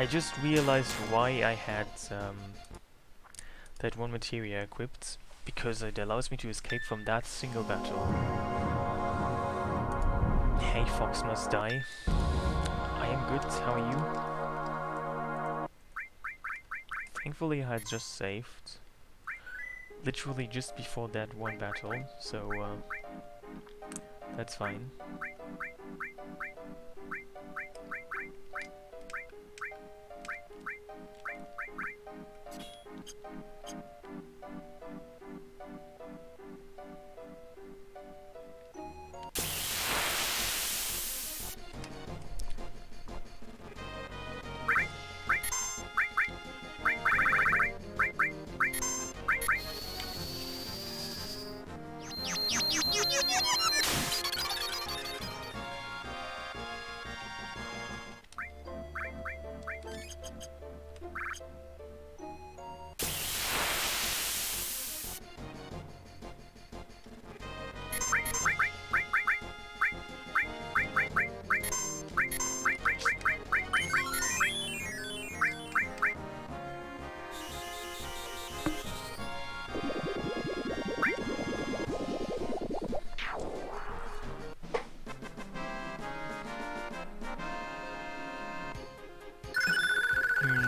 I just realized why I had that one materia equipped, because it allows me to escape from that single battle. Hey, Fox must die. I am good, how are you? Thankfully I had just saved. Literally just before that one battle, so that's fine.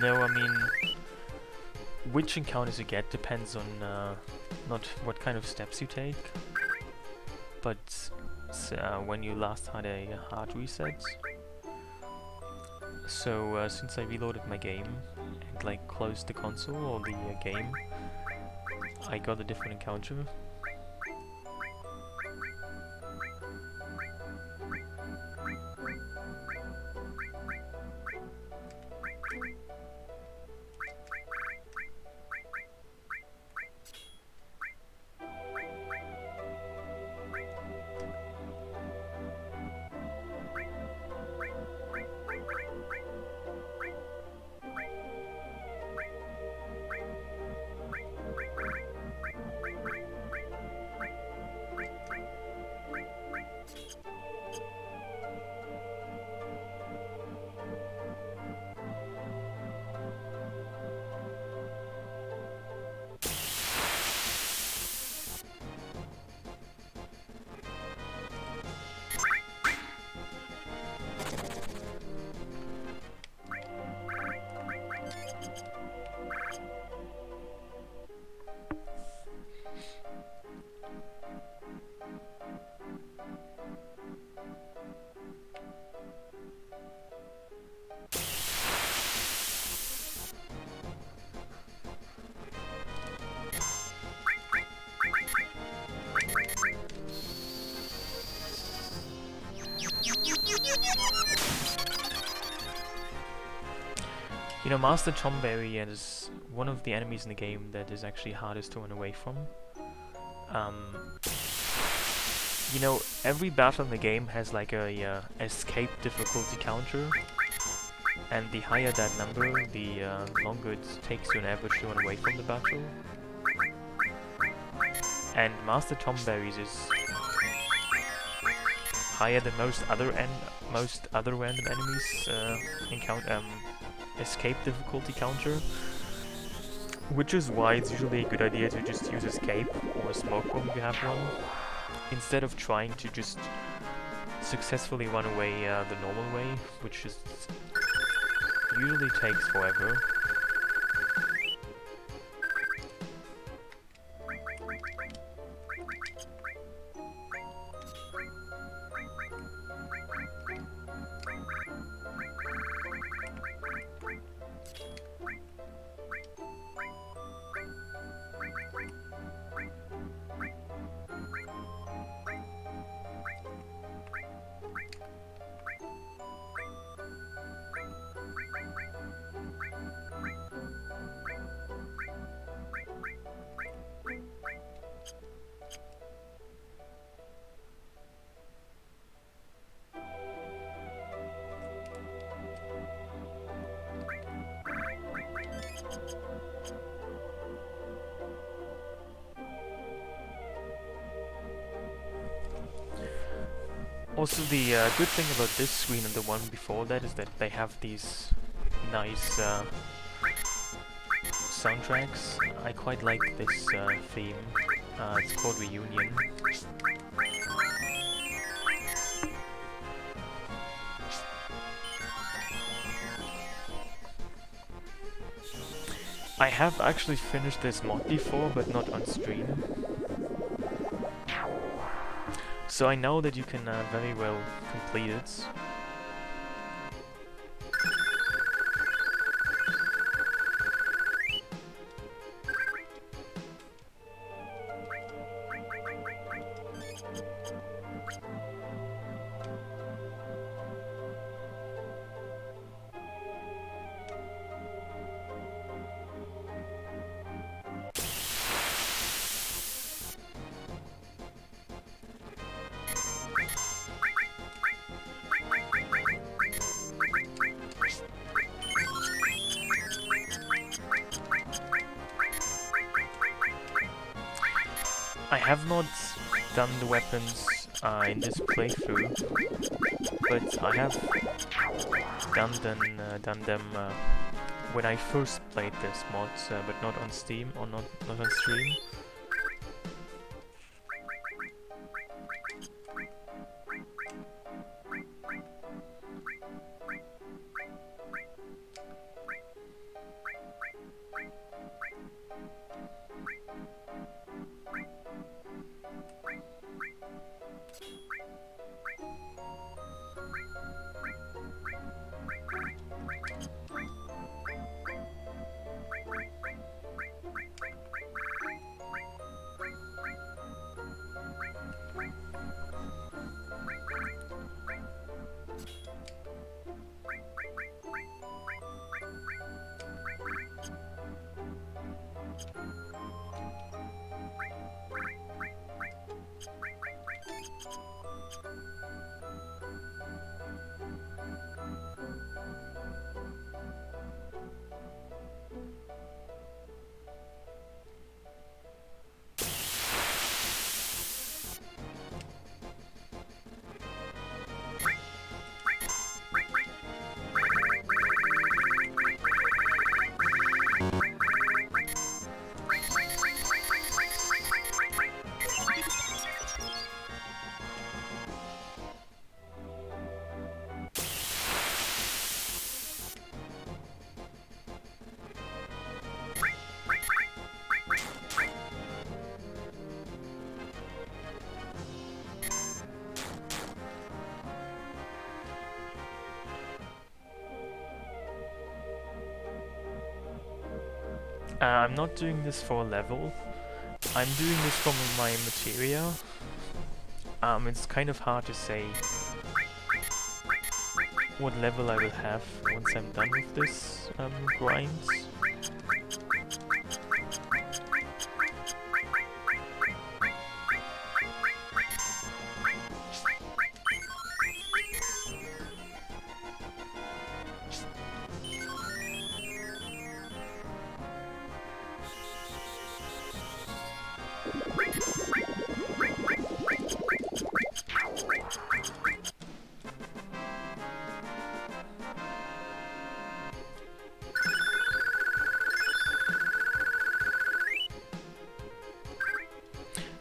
No, I mean, which encounters you get depends on not what kind of steps you take, but when you last had a hard reset. So since I reloaded my game and like closed the console or the game, I got a different encounter. You know, Master Tomberry is one of the enemies in the game that is actually hardest to run away from. You know, every battle in the game has like a escape difficulty counter, and the higher that number, the longer it takes you on average to run away from the battle. And Master Tomberry's is higher than most other random enemies escape difficulty counter, which is why it's usually a good idea to just use escape or a smoke bomb if you have one, instead of trying to just successfully run away the normal way, which just usually takes forever. Also, the good thing about this screen and the one before that is that they have these nice soundtracks. I quite like this theme. It's called Reunion. I have actually finished this mod before, but not on stream. So I know that you can very well complete it. I have not done the weapons in this playthrough, but I have done them when I first played this mod, but not on Steam or not on stream. I'm not doing this for a level. I'm doing this for my materia. It's kind of hard to say what level I will have once I'm done with this grind.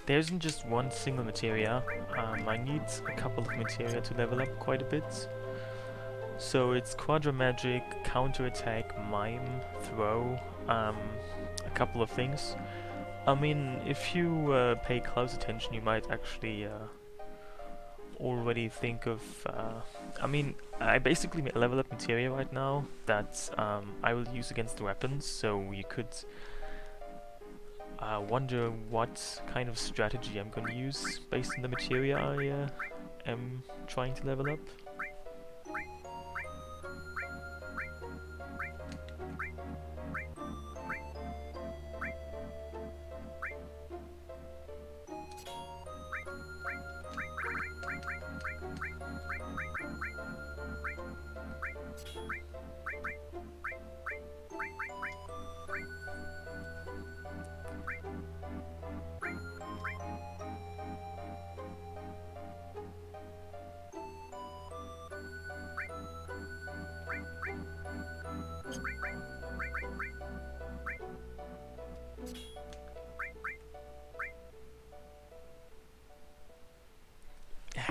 There isn't just one single materia. I need a couple of materia to level up quite a bit. So it's Quadra Magic, Counter Attack, Mime, Throw, a couple of things. I mean, if you pay close attention, you might actually already think of... I mean, I basically level up materia right now that I will use against the weapons, so you could wonder what kind of strategy I'm going to use based on the materia I am trying to level up.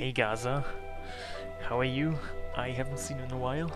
Hey Gaza, how are you? I haven't seen you in a while.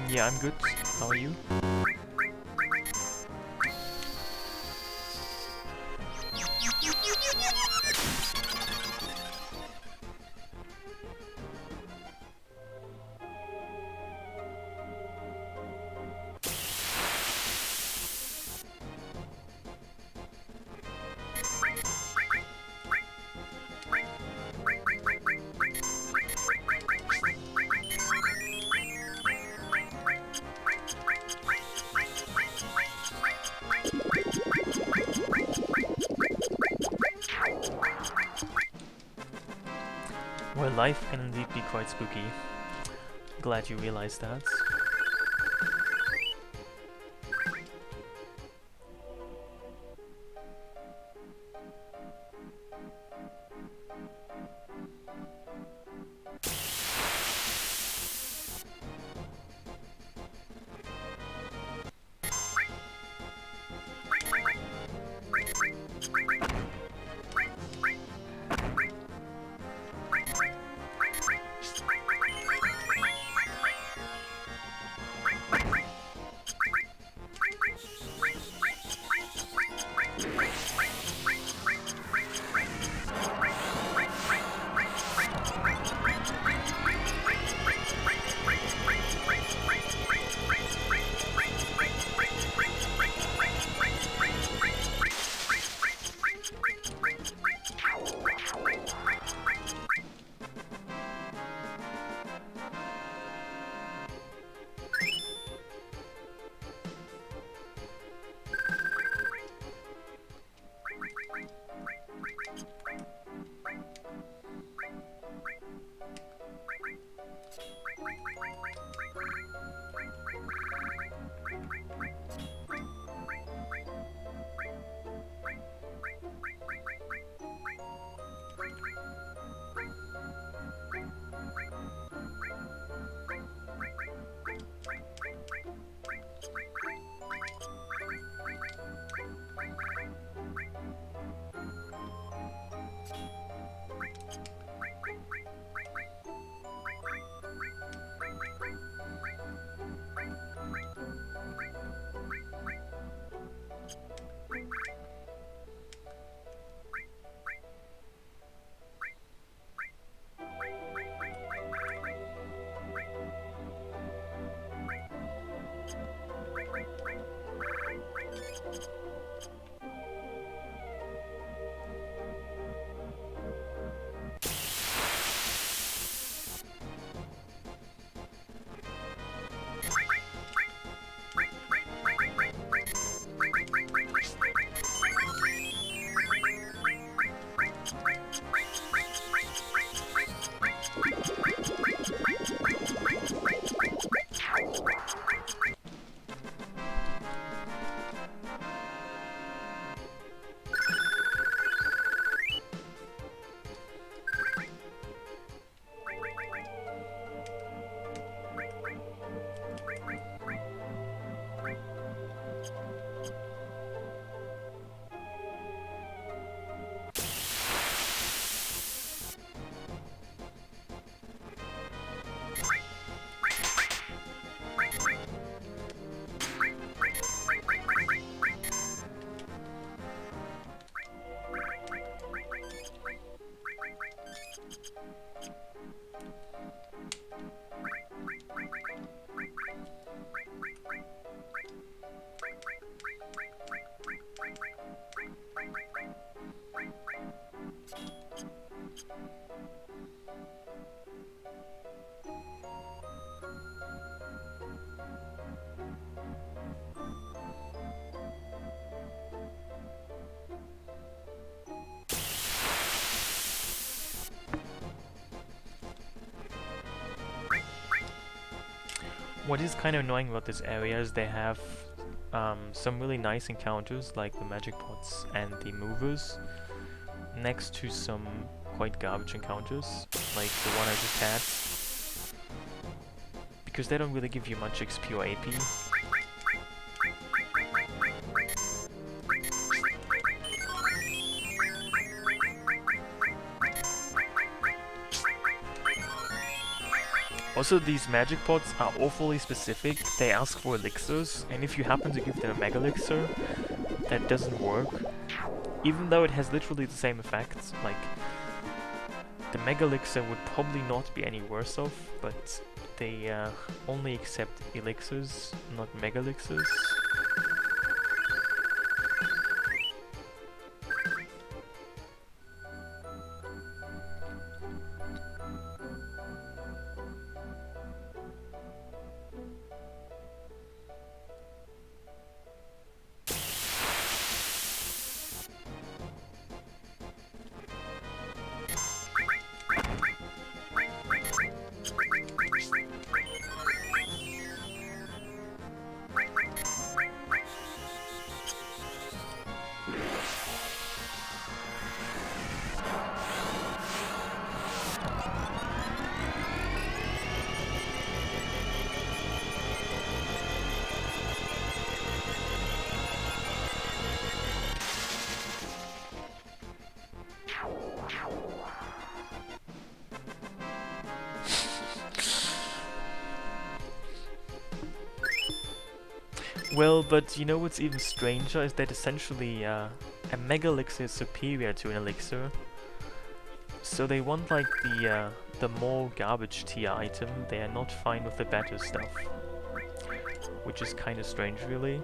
Yeah, I'm good. How are you? Well, life can indeed be quite spooky. Glad you realized that. What is kind of annoying about this area is they have some really nice encounters like the magic pots and the movers next to some quite garbage encounters like the one I just had, because they don't really give you much XP or AP. Also, these magic pots are awfully specific. They ask for elixirs, and if you happen to give them a mega elixir, that doesn't work. Even though it has literally the same effects, like, the mega elixir would probably not be any worse off, but they only accept elixirs, not mega elixirs. Well, but you know what's even stranger is that essentially a mega elixir is superior to an elixir. So they want like the more garbage tier item. They are not fine with the better stuff, which is kind of strange, really.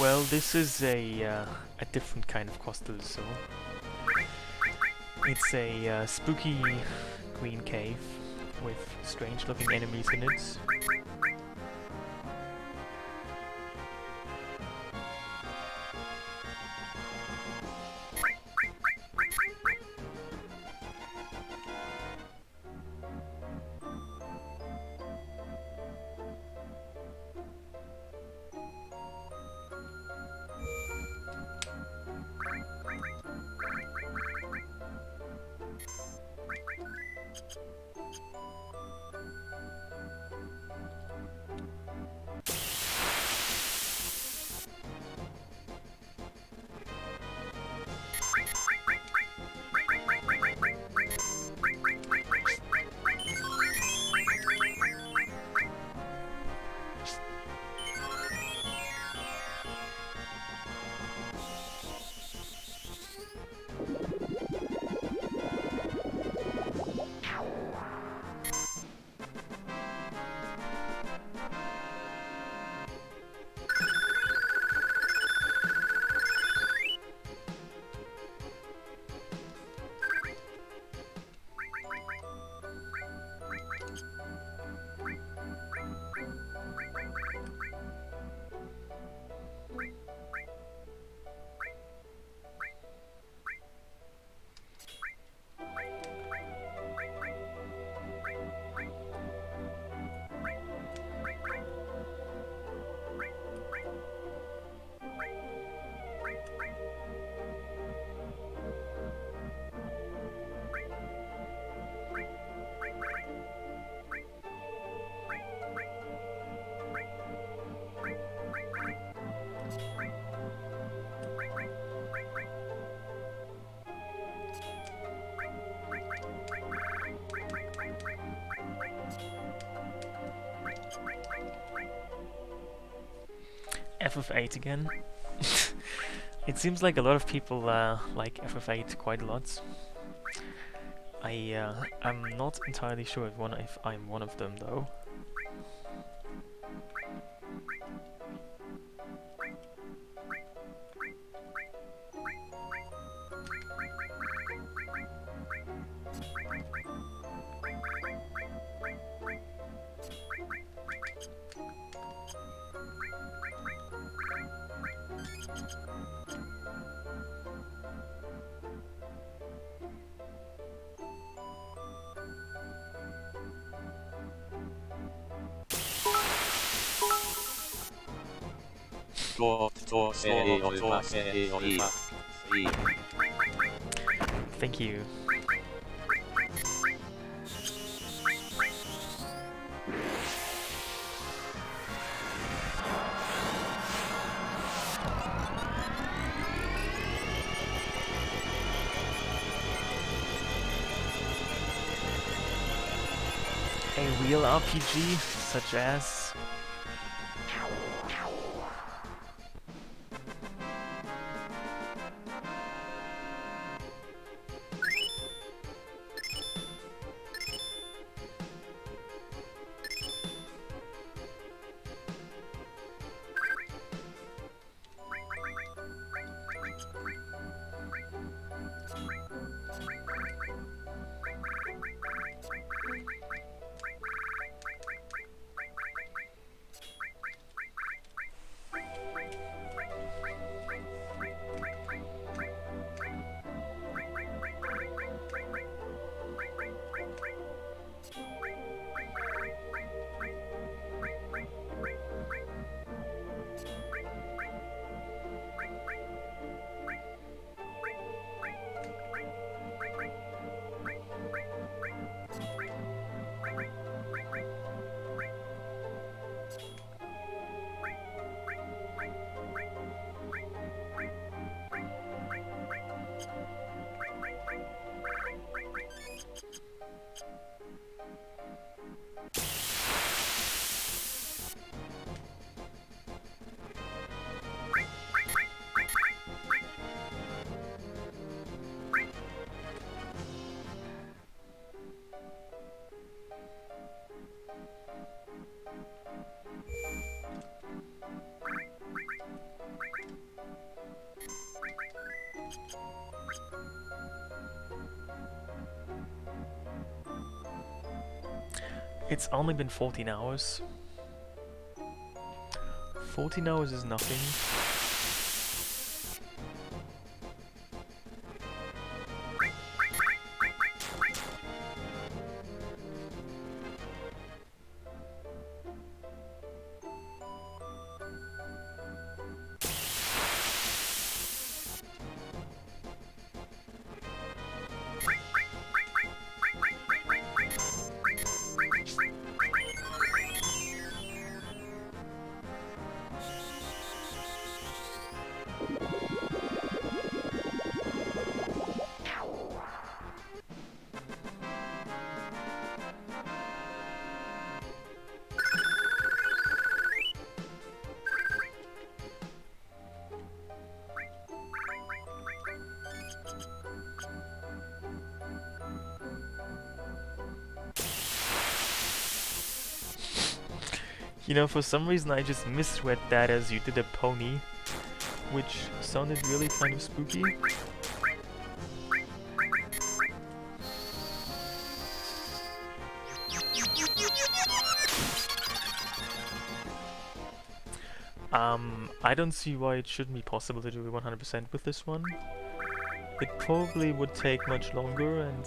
Well, this is a different kind of coastal zoo. It's a spooky green cave with strange-looking enemies in it. FF8 again. It seems like a lot of people like FF8 quite a lot. I'm not entirely sure if I'm one of them though. Thank you. A real RPG, such as... It's only been 14 hours. 14 hours is nothing. You know, for some reason I just misread that as you did a pony, which sounded really kind of spooky. I don't see why it shouldn't be possible to do it 100% with this one. It probably would take much longer and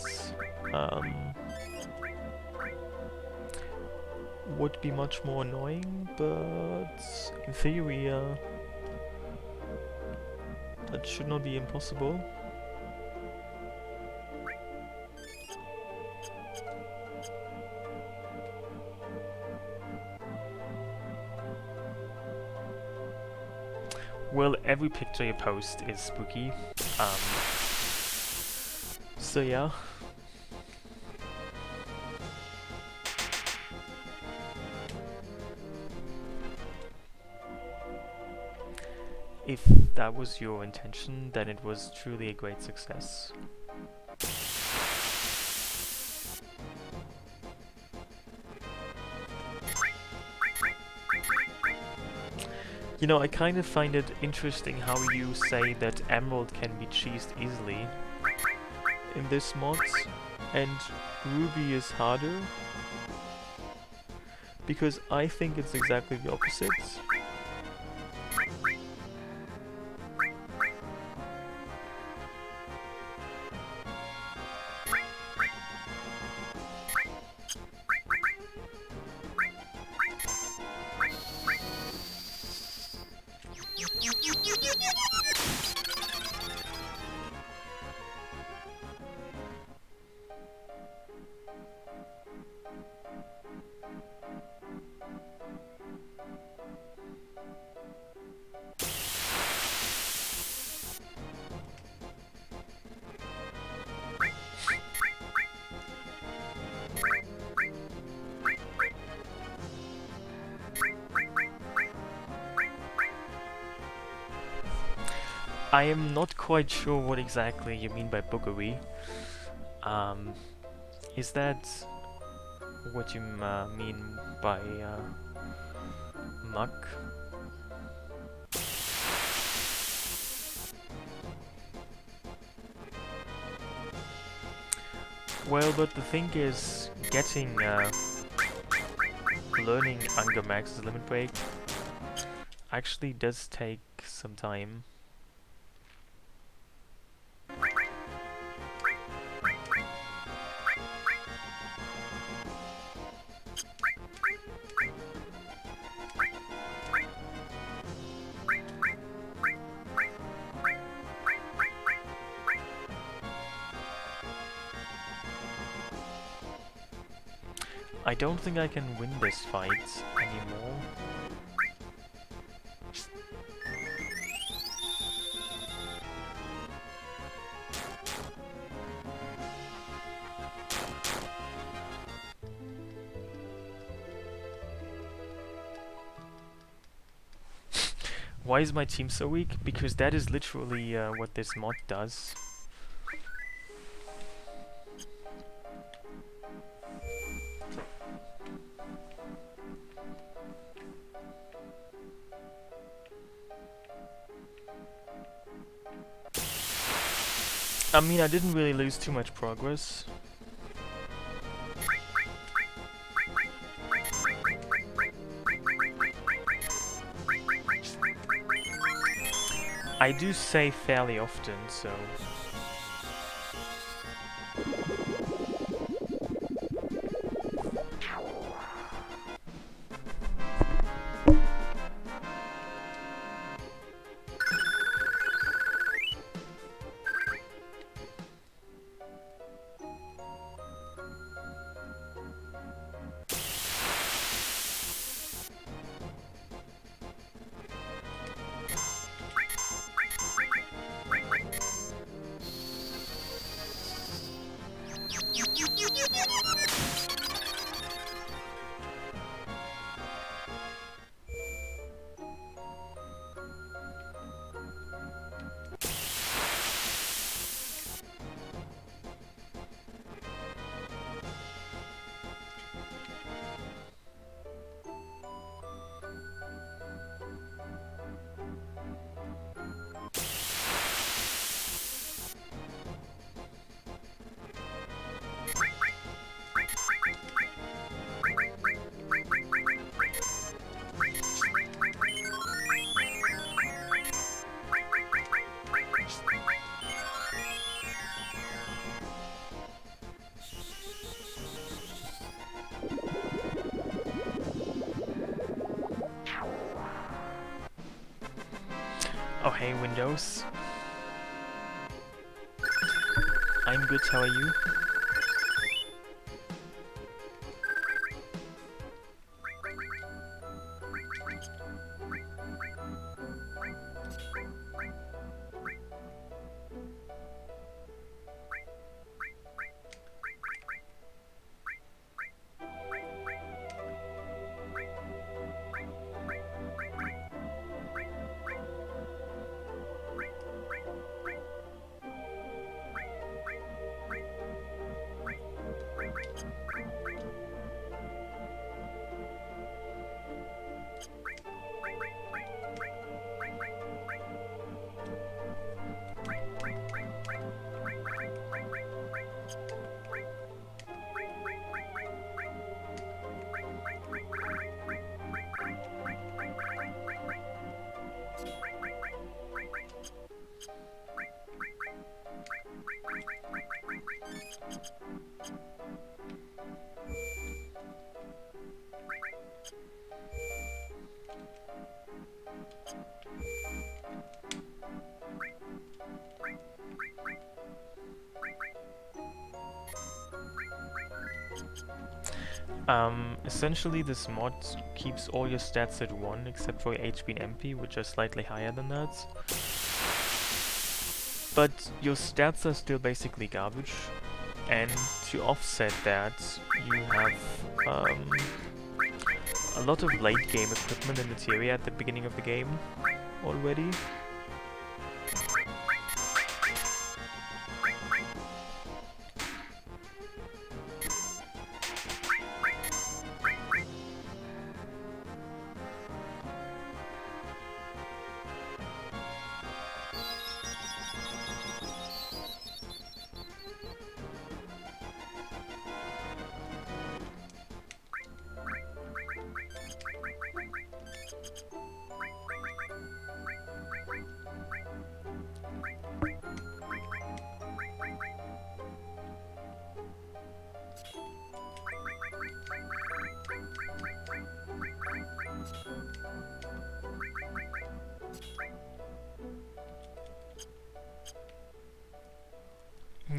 would be much more annoying, but in theory, that should not be impossible. Well, every picture you post is spooky, so yeah. if that was your intention, then it was truly a great success. You know, I kind of find it interesting how you say that Emerald can be cheesed easily in this mod, and Ruby is harder, because I think it's exactly the opposite. I am not quite sure what exactly you mean by boogery. Is that what you mean by muck? Well, but the thing is, learning Angamax's limit break actually does take some time. I don't think I can win this fight anymore. Why is my team so weak? Because that is literally what this mod does. I mean, I didn't really lose too much progress. I do save fairly often, so... Oh hey Windows. I'm good, how are you? Essentially this mod keeps all your stats at 1 except for your HP and MP, which are slightly higher than that. But your stats are still basically garbage, and to offset that you have a lot of late game equipment and materia at the beginning of the game already.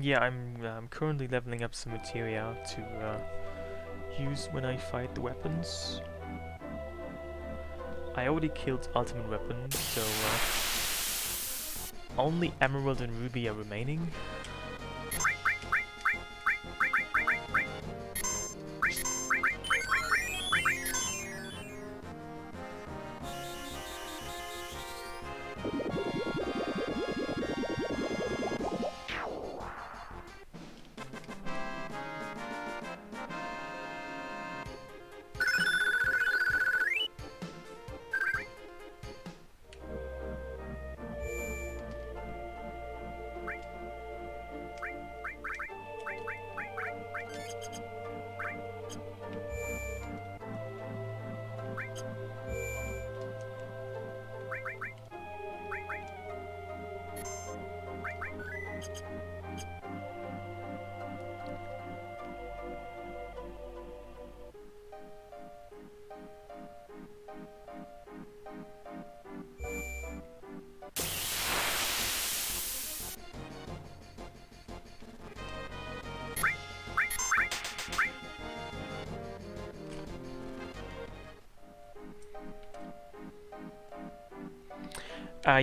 Yeah, I'm currently leveling up some materia to use when I fight the weapons. I already killed ultimate weapon, so only emerald and ruby are remaining.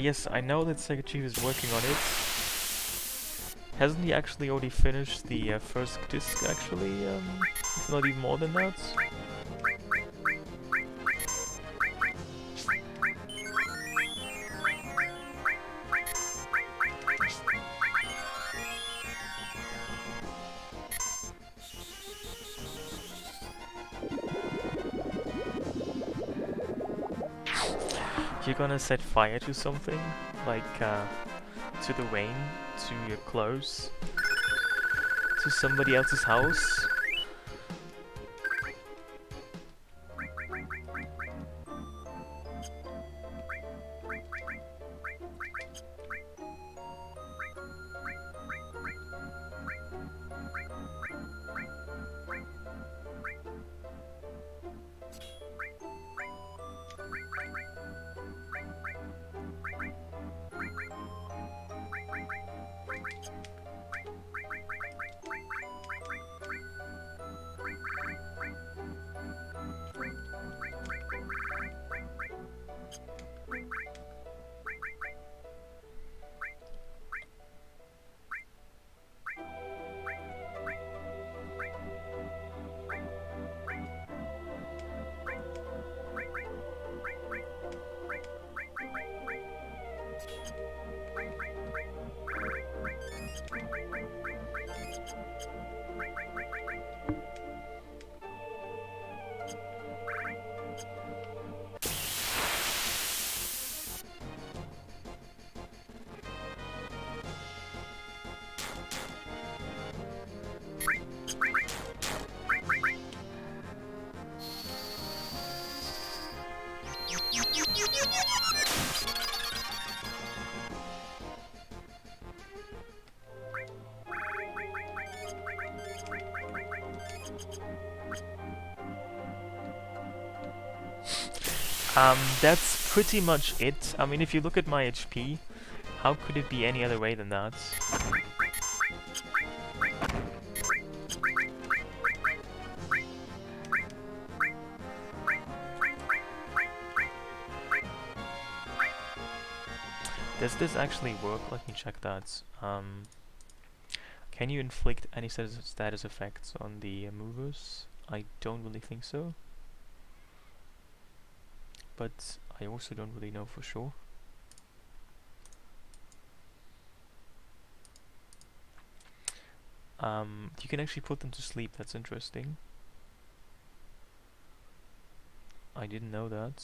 Yes, I know that Sega is working on it. Hasn't he actually already finished the first disc, actually? If not even more than that? You're gonna set fire to something? Like, to the rain? To your clothes? To somebody else's house? That's pretty much it. I mean, if you look at my HP, how could it be any other way than that? Does this actually work? Let me check that. Can you inflict any status effects on the movers? I don't really think so. But I also don't really know for sure. You can actually put them to sleep, that's interesting. I didn't know that.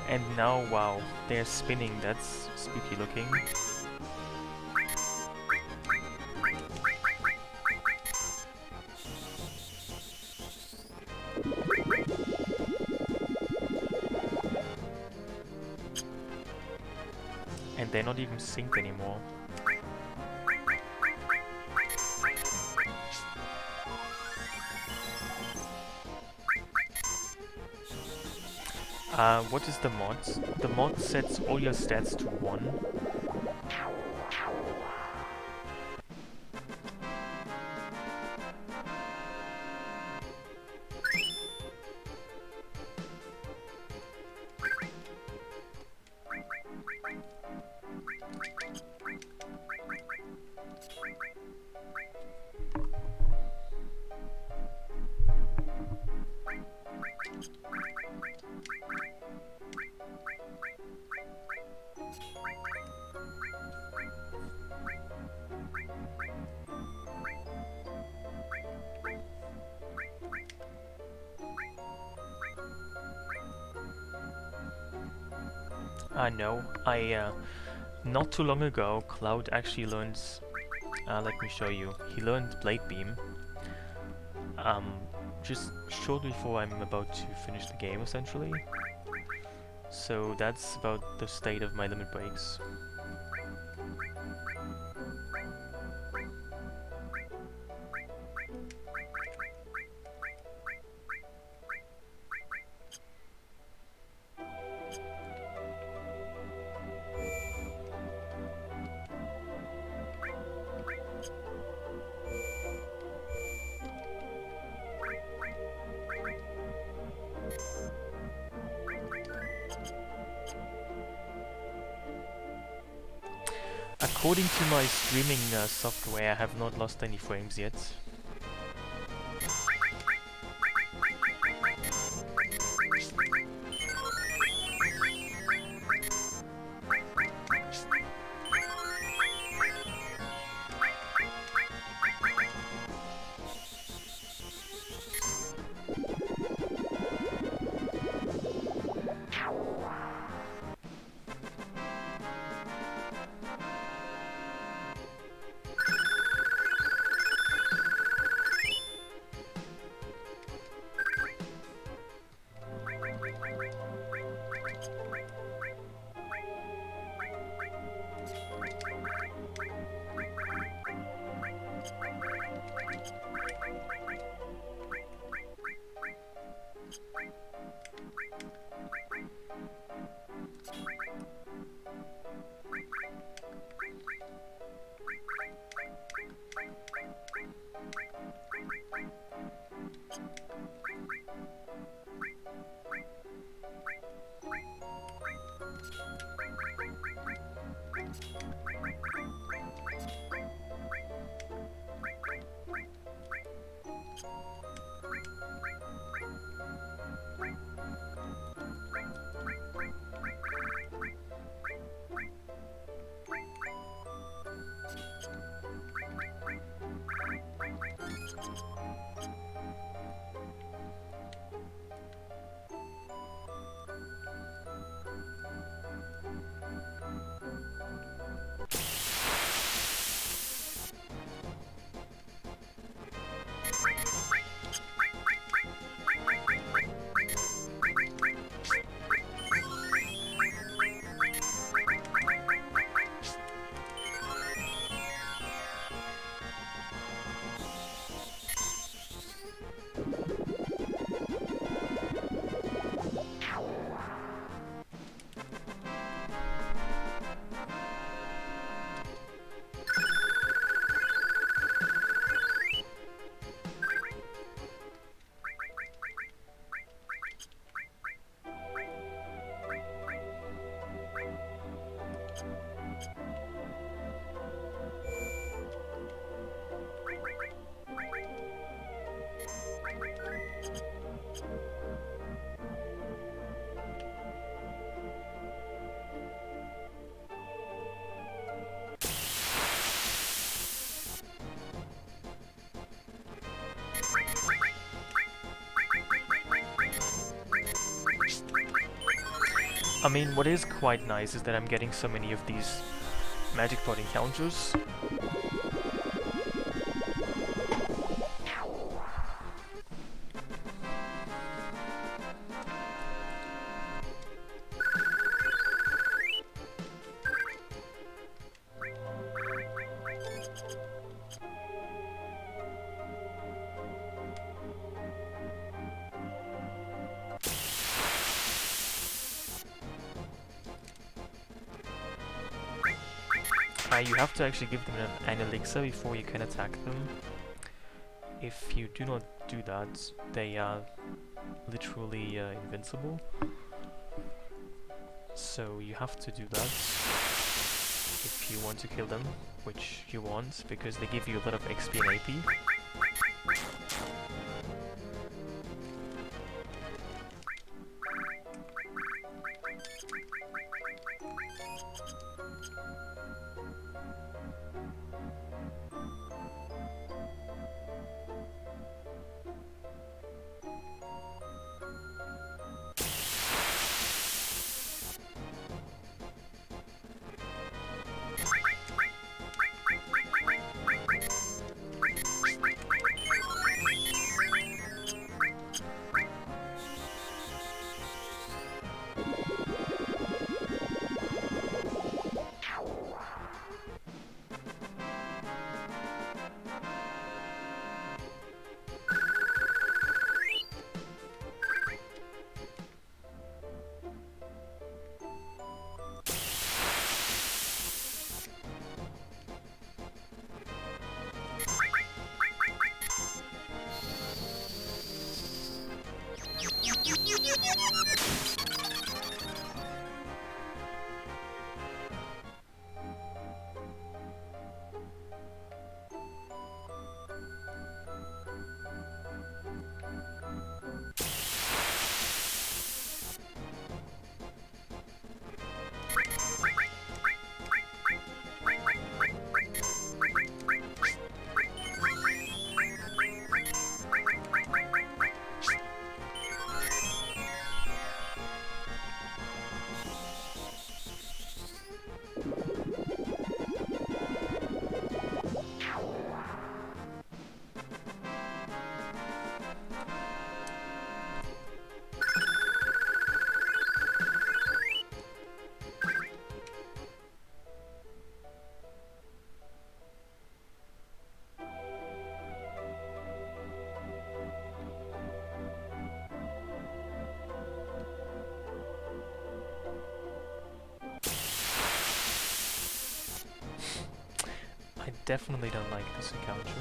And now, wow, they're spinning, that's spooky looking. And they're not even synced anymore. What is the mod? The mod sets all your stats to 1. I know. Not too long ago, Cloud actually learned, let me show you. He learned Blade Beam. Just shortly before I'm about to finish the game, essentially. So that's about the state of my limit breaks. According to my streaming software, I have not lost any frames yet. I mean, what is quite nice is that I'm getting so many of these magic pot encounters. You have to actually give them an elixir before you can attack them. If you do not do that, they are literally invincible. So you have to do that if you want to kill them, which you want, because they give you a lot of XP and AP. I definitely don't like this encounter.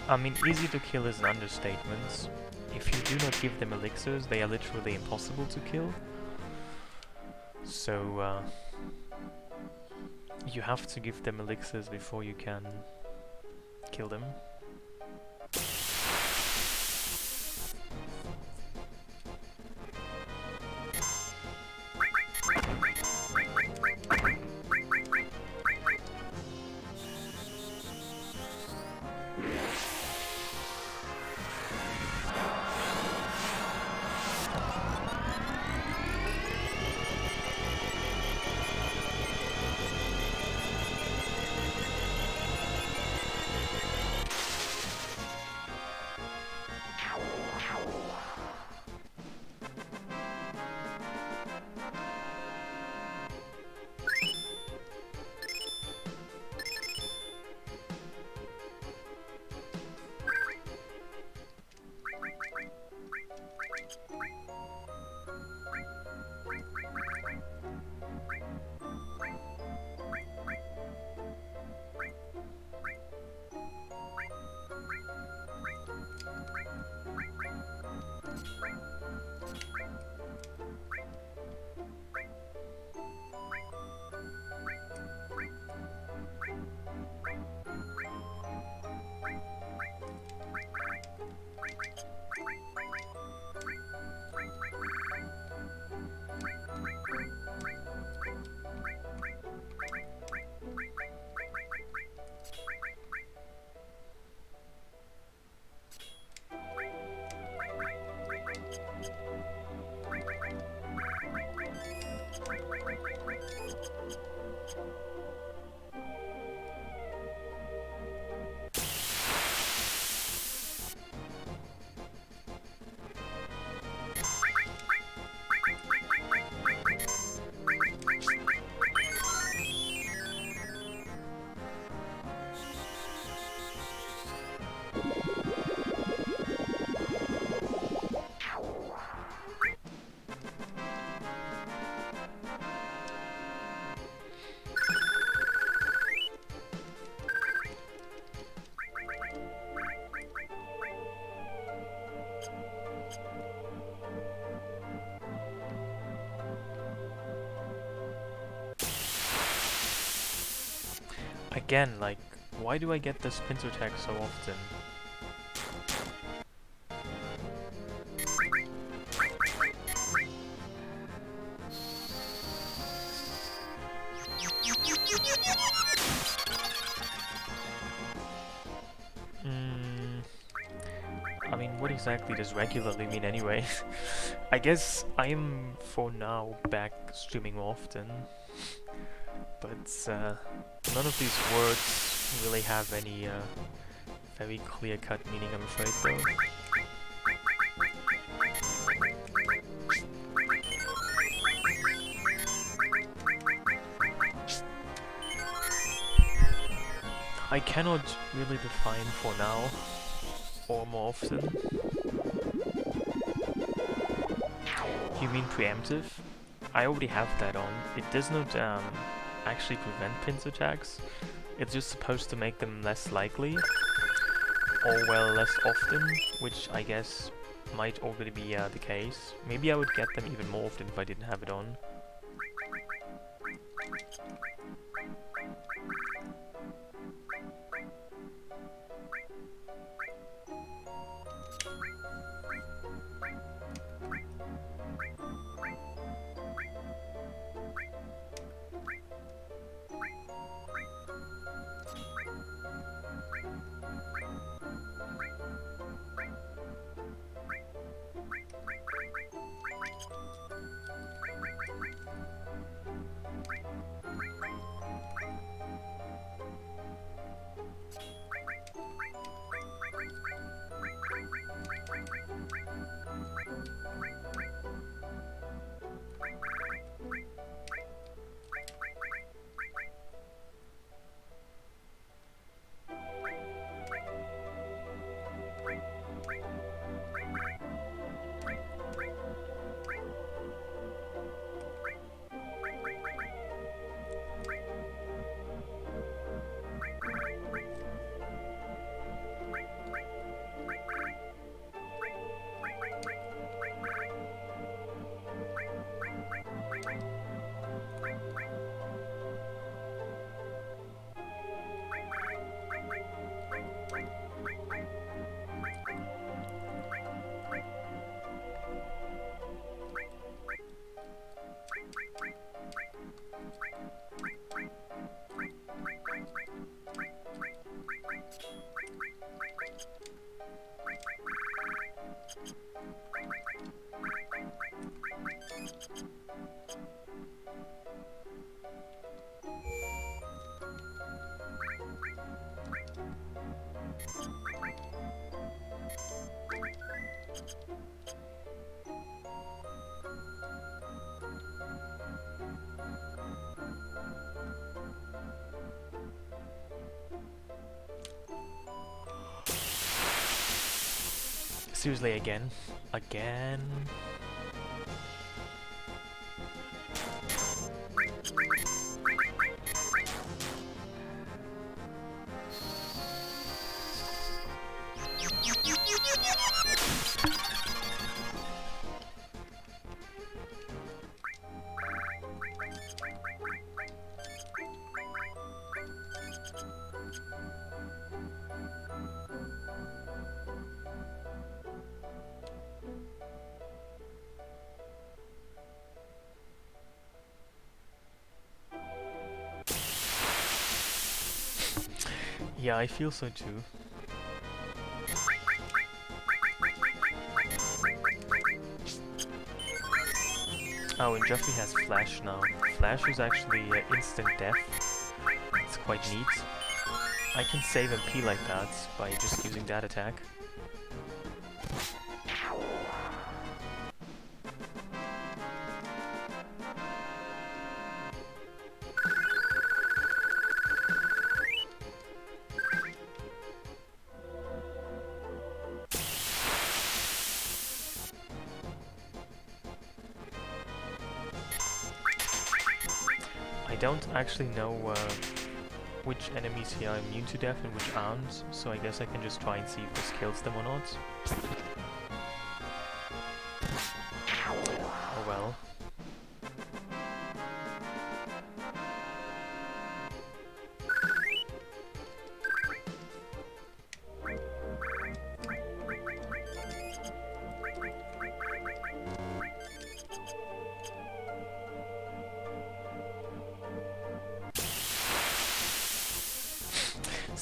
I mean, easy to kill is an understatement. If you do not give them elixirs, they are literally impossible to kill. So, you have to give them elixirs before you can kill them. Again, like, why do I get this pincer attack so often? I mean, what exactly does regularly mean anyway? I guess I am, for now, back streaming often. But none of these words really have any very clear-cut meaning, I'm afraid, though. I cannot really define for now, or more often. You mean preemptive? I already have that on. It does not actually prevent pincer attacks. It's just supposed to make them less likely, or well, less often, which I guess might already be the case. Maybe I would get them even more often if I didn't have it on. Seriously, again? Again? Yeah, I feel so too. Oh, and Jeffrey has Flash now. Flash is actually instant death. It's quite neat. I can save MP like that by just using that attack. I don't actually know which enemies here are immune to death and which aren't, so I guess I can just try and see if this kills them or not. Oh well.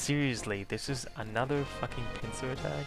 Seriously, this is another fucking pincer attack?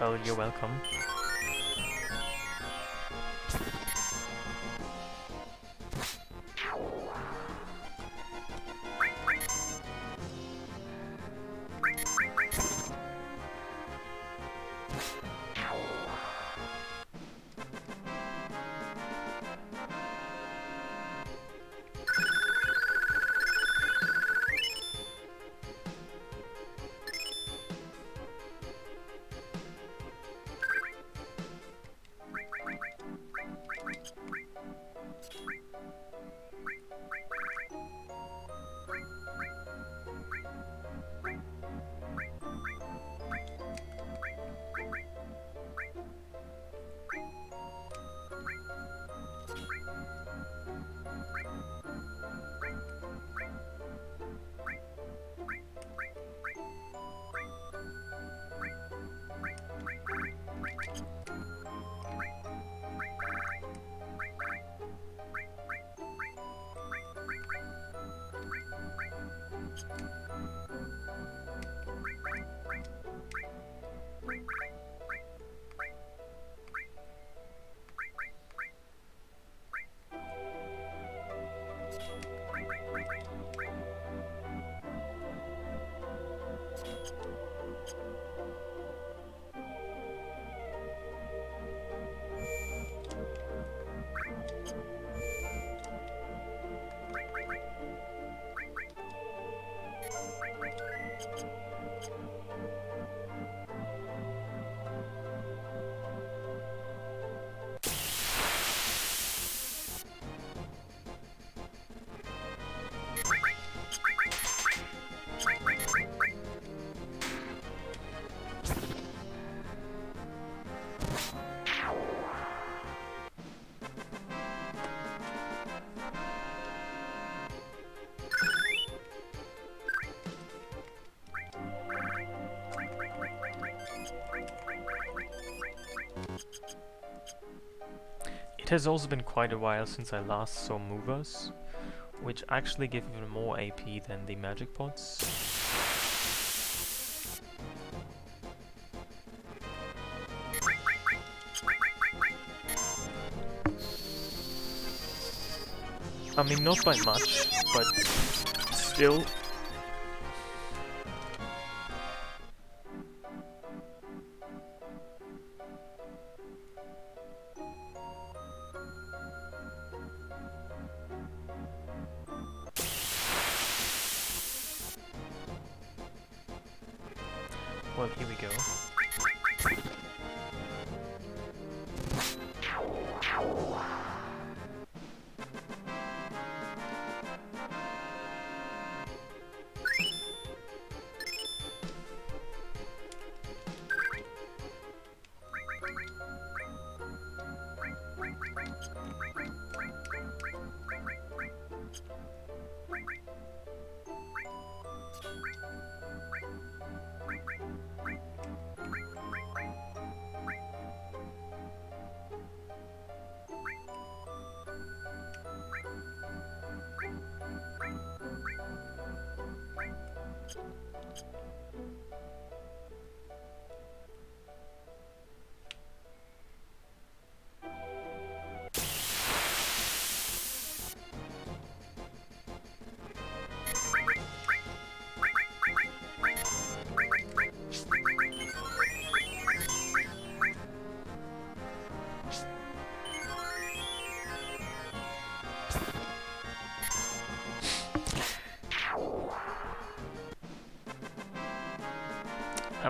Well, you're welcome. It has also been quite a while since I last saw movers, which actually give even more AP than the magic pots. I mean, not by much, but still. Well, here we go.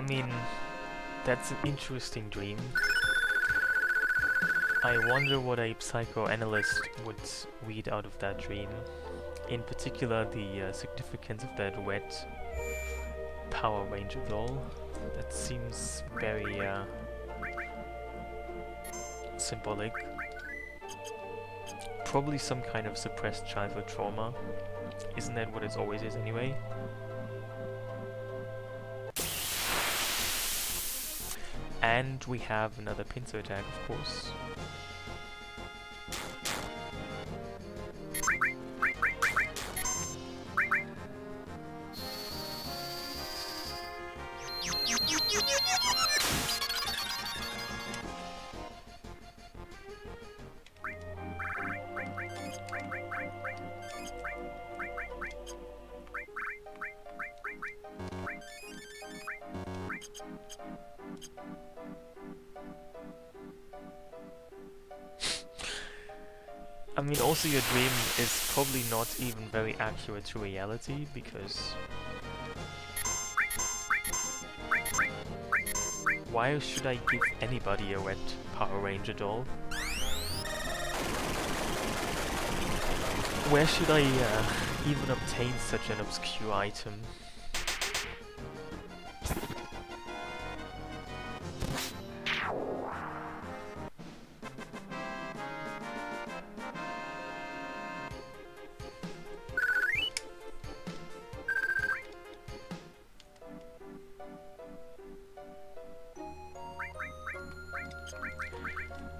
mean, that's an interesting dream. I wonder what a psychoanalyst would read out of that dream. In particular, the significance of that wet Power Ranger doll. That seems very symbolic. Probably some kind of suppressed childhood trauma. Isn't that what it always is anyway? And we have another pincer attack, of course. I mean, also your dream is probably not even very accurate to reality, because why should I give anybody a wet Power Ranger doll? Where should I even obtain such an obscure item?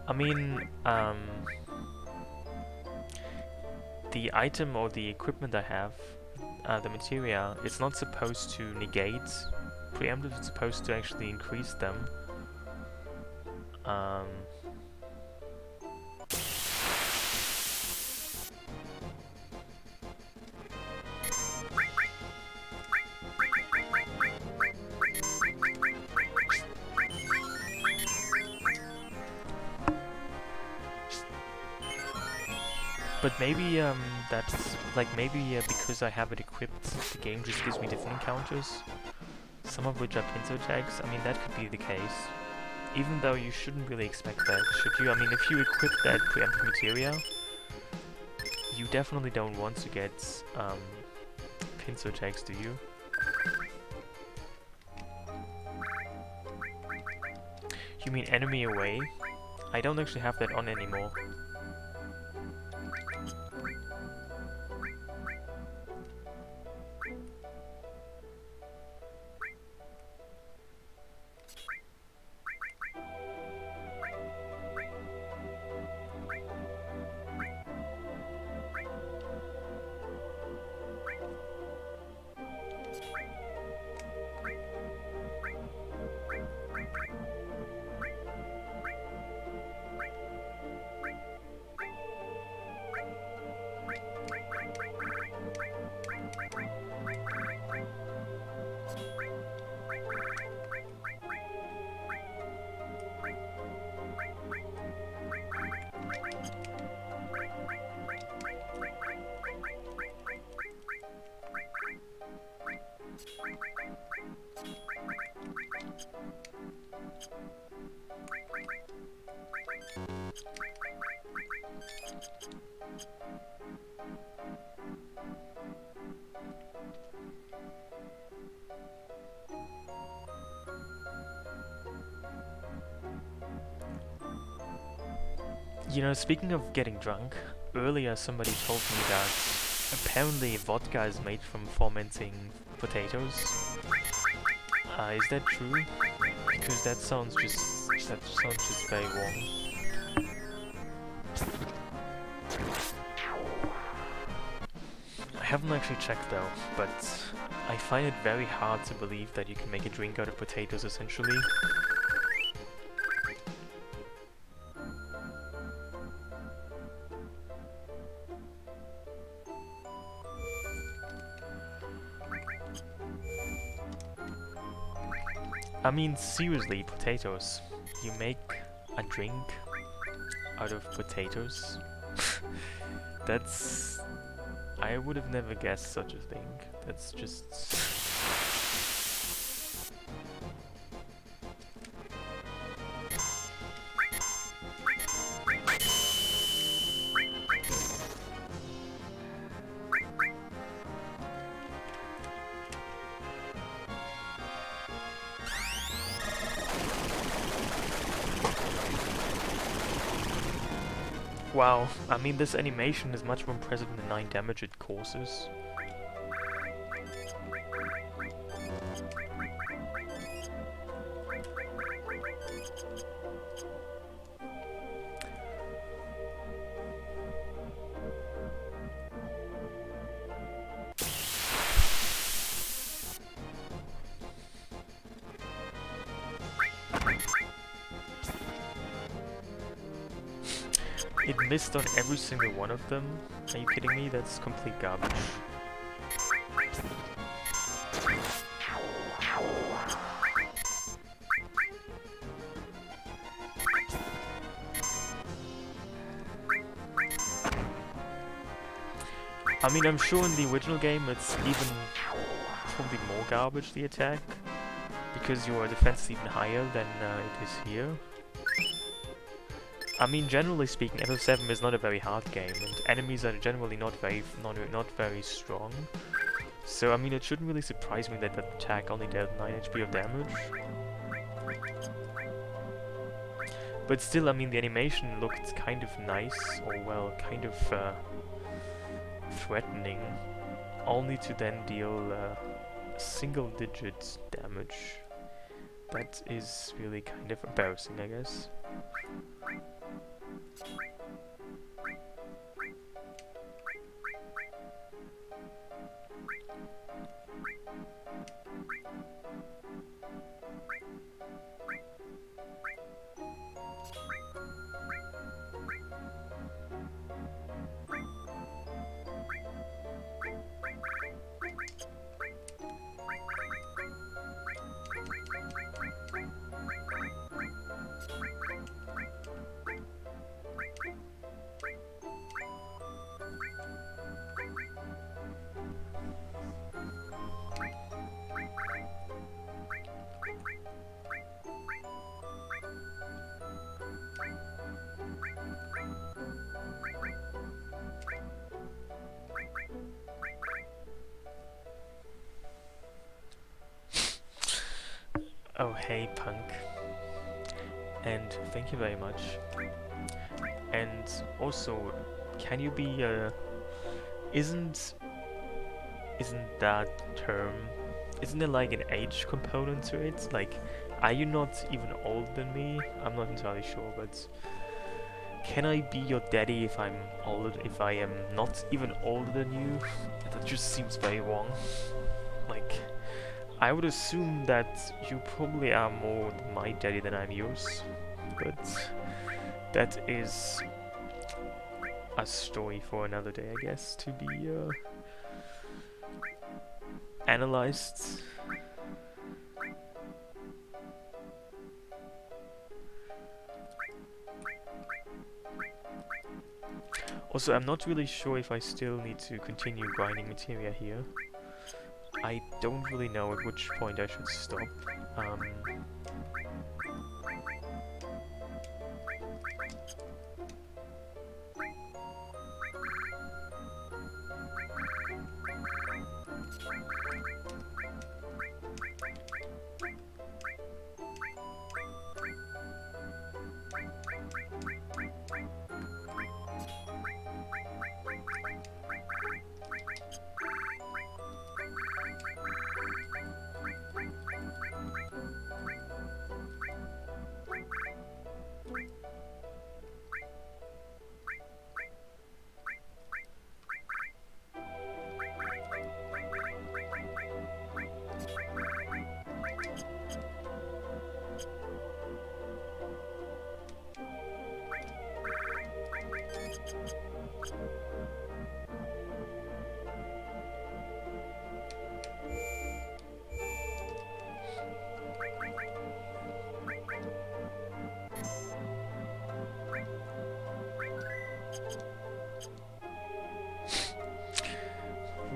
I mean, the item or the equipment I have, the materia, it's not supposed to negate preemptive, it's supposed to actually increase them. But maybe that's like because I have it equipped, the game just gives me different encounters, some of which are pincer attacks. I mean, that could be the case, even though you shouldn't really expect that, should you? I mean, if you equip that preemptive materia, you definitely don't want to get pincer attacks, do you? You mean enemy away? I don't actually have that on anymore. You know, speaking of getting drunk, earlier somebody told me that apparently vodka is made from fermenting potatoes. Is that true? Because that sounds just very wrong. I haven't actually checked though, but I find it very hard to believe that you can make a drink out of potatoes essentially. I mean, seriously, potatoes. You make a drink out of potatoes? That's... I would have never guessed such a thing. That's just... Wow, I mean this animation is much more impressive than the 9 damage it causes. It missed on every single one of them. Are you kidding me? That's complete garbage. I mean, I'm sure in the original game it's even probably more garbage, the attack, because your defense is even higher than it is here. I mean, generally speaking, FF7 is not a very hard game, and enemies are generally not very strong. So, I mean, it shouldn't really surprise me that that attack only dealt 9 HP of damage. But still, I mean, the animation looked kind of nice, or well, kind of threatening, only to then deal single-digit damage. That is really kind of embarrassing, I guess. Oh hey punk, and thank you very much. And also, can you be isn't that term, isn't there like an age component to it? Like, are you not even older than me? I'm not entirely sure, but can I be your daddy if I'm older, if I am not even older than you? That just seems very wrong. Like, I would assume that you probably are more my daddy than I'm yours, but that is a story for another day, I guess, to be analyzed. Also, I'm not really sure if I still need to continue grinding materia here. I don't really know at which point I should stop.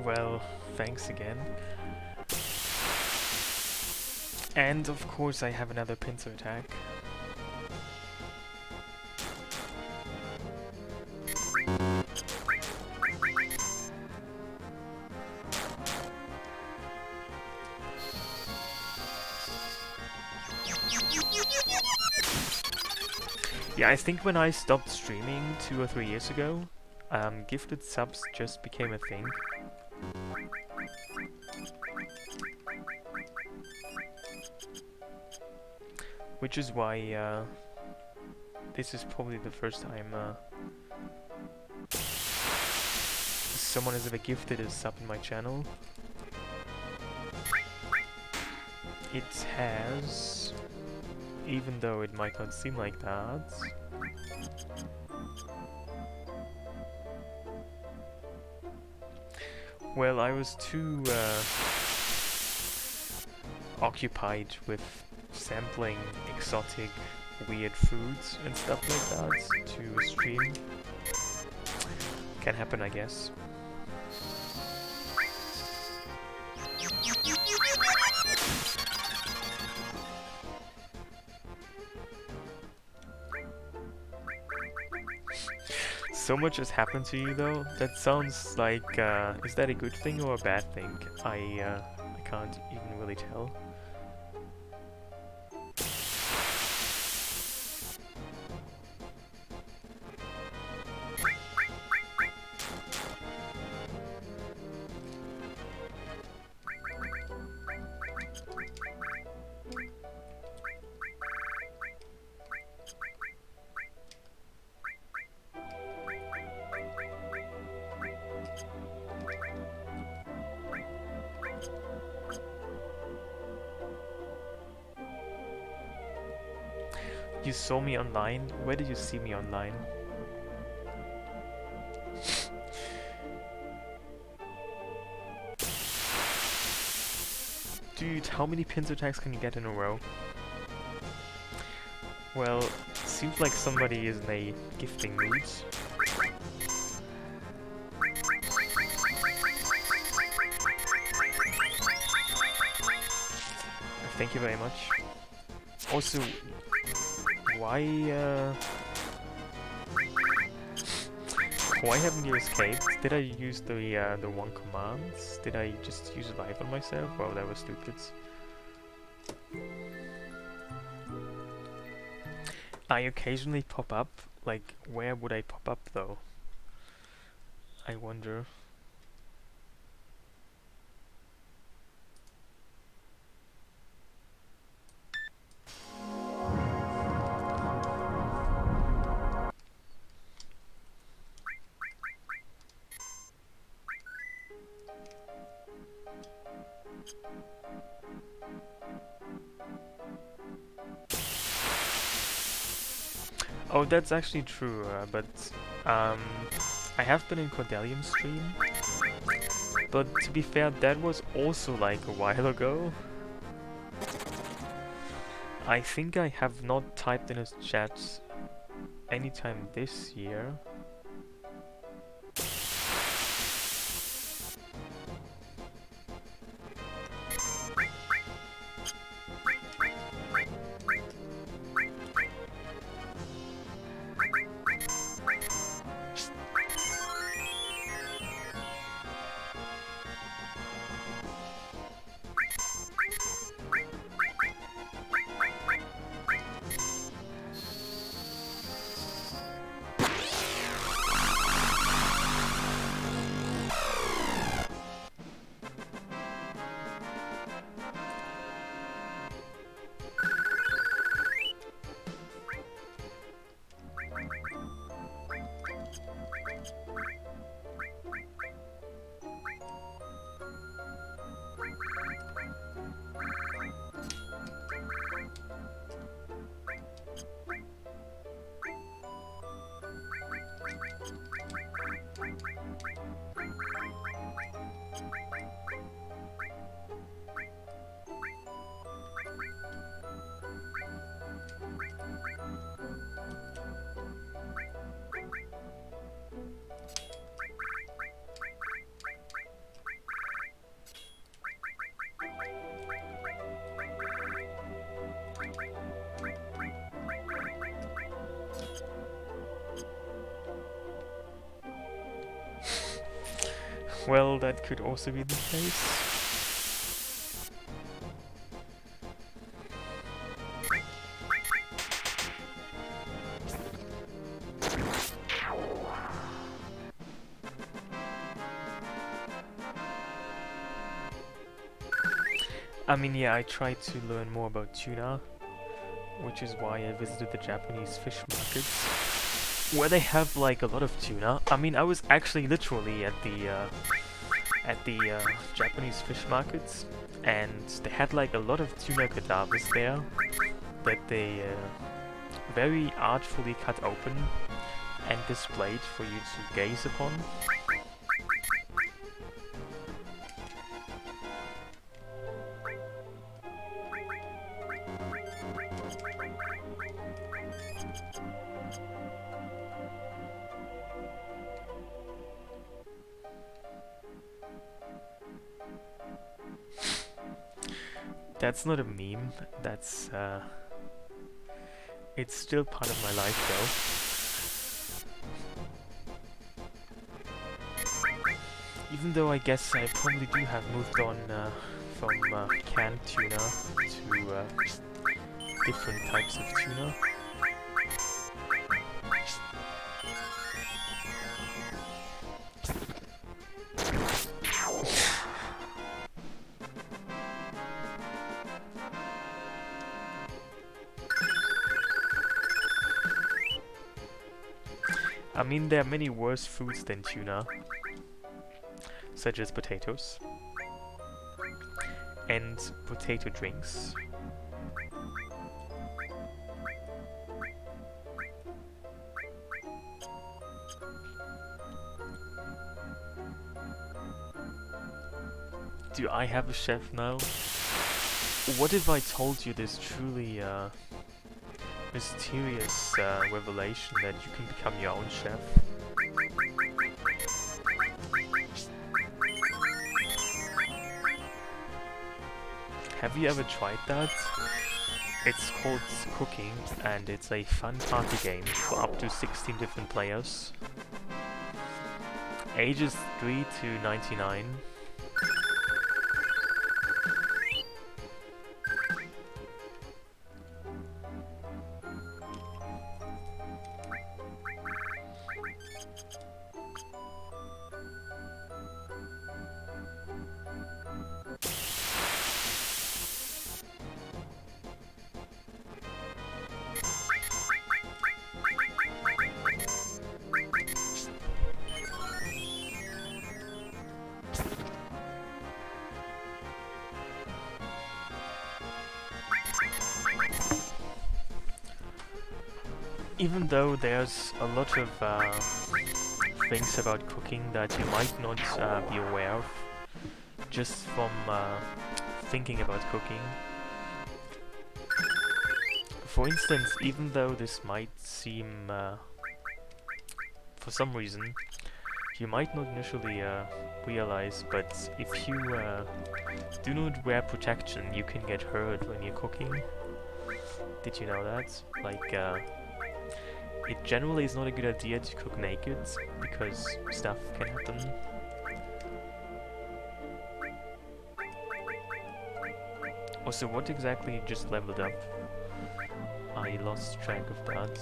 Well, thanks again. And of course I have another pincer attack. Yeah, I think when I stopped streaming 2 or 3 years ago, gifted subs just became a thing. Which is why this is probably the first time someone has ever gifted a sub in my channel. It has, even though it might not seem like that. Well, I was too occupied with sampling exotic, weird foods and stuff like that to stream. Can happen, I guess. So much has happened to you though. That sounds like, is that a good thing or a bad thing? I can't even really tell. You saw me online? Where did you see me online? Dude, how many pincer tags can you get in a row? Well, seems like somebody is in a gifting mood. Thank you very much. Also, why haven't you escaped? Did I use the one command? Did I just use live on myself? Well, that was stupid. I occasionally pop up. Like, where would I pop up though? I wonder. Oh, that's actually true, but I have been in Cordelium's stream, but to be fair, that was also like a while ago. I think I have not typed in his chat anytime this year. Well, that could also be the case. I mean, yeah, I tried to learn more about tuna, which is why I visited the Japanese fish markets, where they have like a lot of tuna. I mean, I was actually literally at the Japanese fish markets, and they had like a lot of tuna cadavers there that they very artfully cut open and displayed for you to gaze upon. That's not a meme, that's it's still part of my life though. Even though I guess I probably do have moved on from canned tuna to different types of tuna. I mean, there are many worse foods than tuna, such as potatoes and potato drinks. Do I have a chef now? What if I told you this truly mysterious revelation that you can become your own chef? Have you ever tried that? It's called Cooking, and it's a fun party game for up to 16 different players. Ages 3 to 99. Even though there's a lot of things about cooking that you might not be aware of just from thinking about cooking. For instance, even though this might seem, for some reason, you might not initially realize, but if you do not wear protection, you can get hurt when you're cooking. Did you know that? Like, it generally is not a good idea to cook naked, because stuff can happen. Also, what exactly just leveled up? I lost track of that.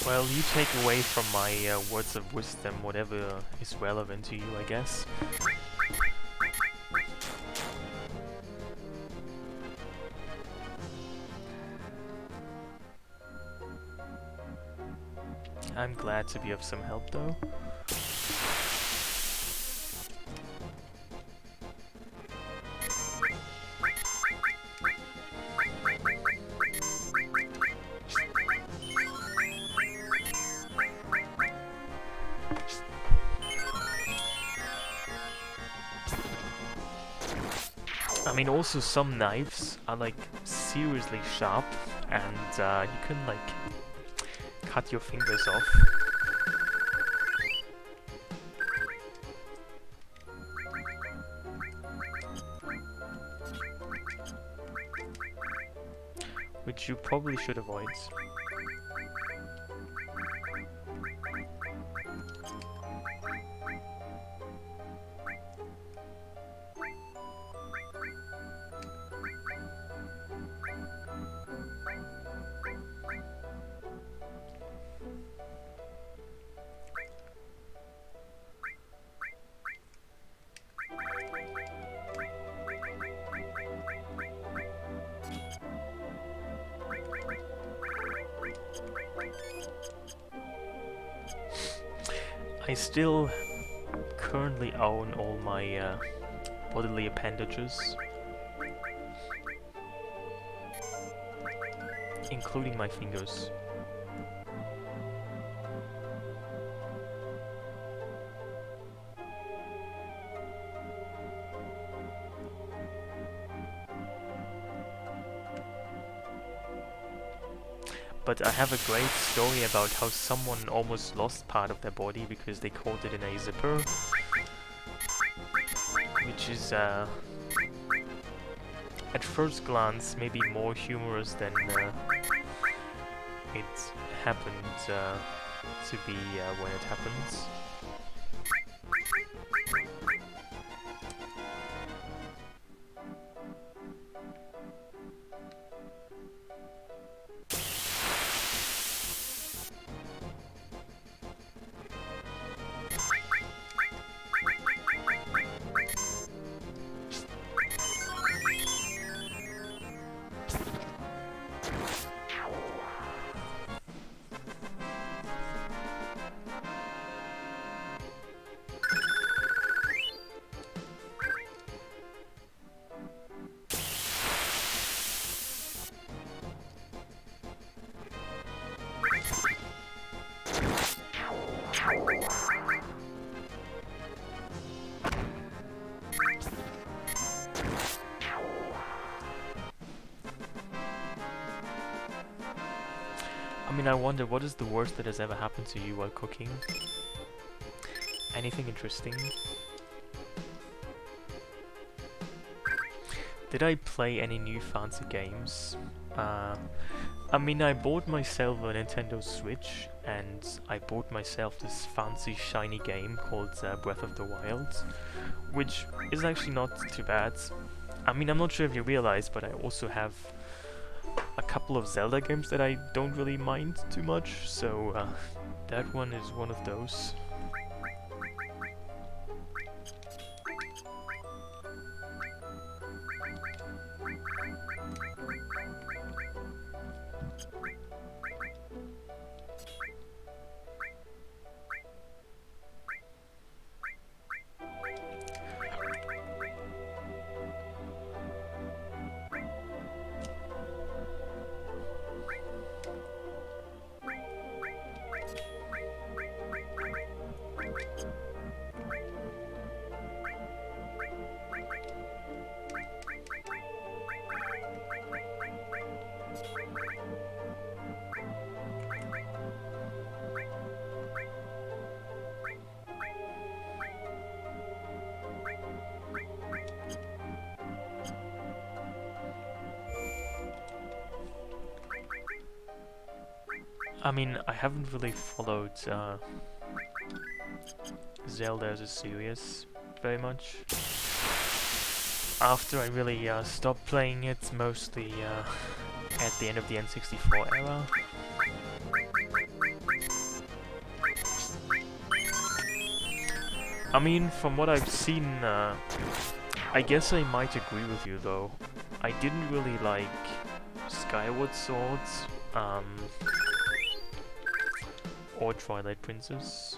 Well, you take away from my words of wisdom whatever is relevant to you, I guess. I'm glad to be of some help, though. I mean, also some knives are like seriously sharp, and you can like cut your fingers off. which you probably should avoid. I still currently own all my bodily appendages, including my fingers. But I have a great story about how someone almost lost part of their body because they caught it in a zipper, which is at first glance maybe more humorous than it happened to be when it happens. I mean, I wonder, what is the worst that has ever happened to you while cooking? Anything interesting? Did I play any new fancy games? I mean, I bought myself a Nintendo Switch, and I bought myself this fancy shiny game called Breath of the Wild, which is actually not too bad. I mean, I'm not sure if you realize, but I also have a couple of Zelda games that I don't really mind too much, so that one is one of those. I mean, I haven't really followed Zelda as a series very much. After I really stopped playing it, mostly at the end of the N64 era. I mean, from what I've seen, I guess I might agree with you though. I didn't really like Skyward Sword, or Twilight Princess.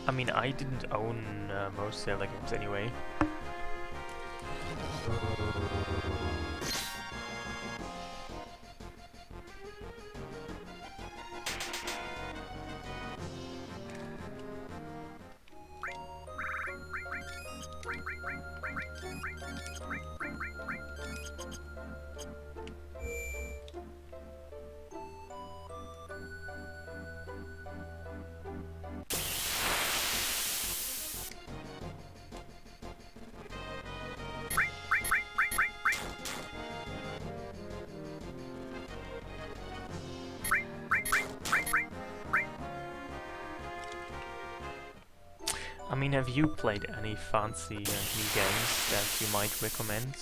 I mean, I didn't own most Zelda games anyway. I mean, have you played any fancy new games that you might recommend?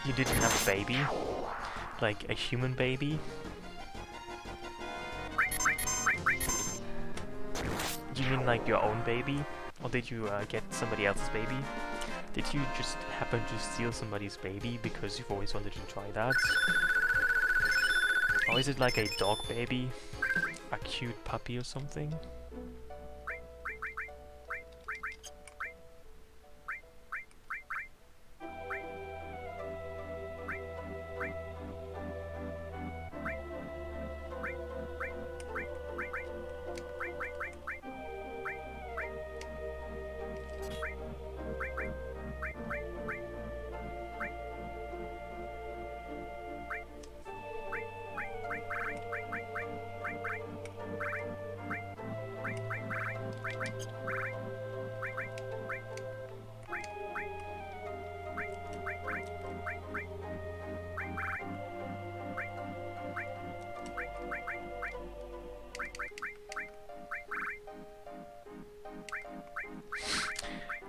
You didn't have a baby? Like a human baby? You mean like your own baby? Or did you get somebody else's baby? Did you just happen to steal somebody's baby because you've always wanted to try that? Or is it like a dog baby? A cute puppy or something?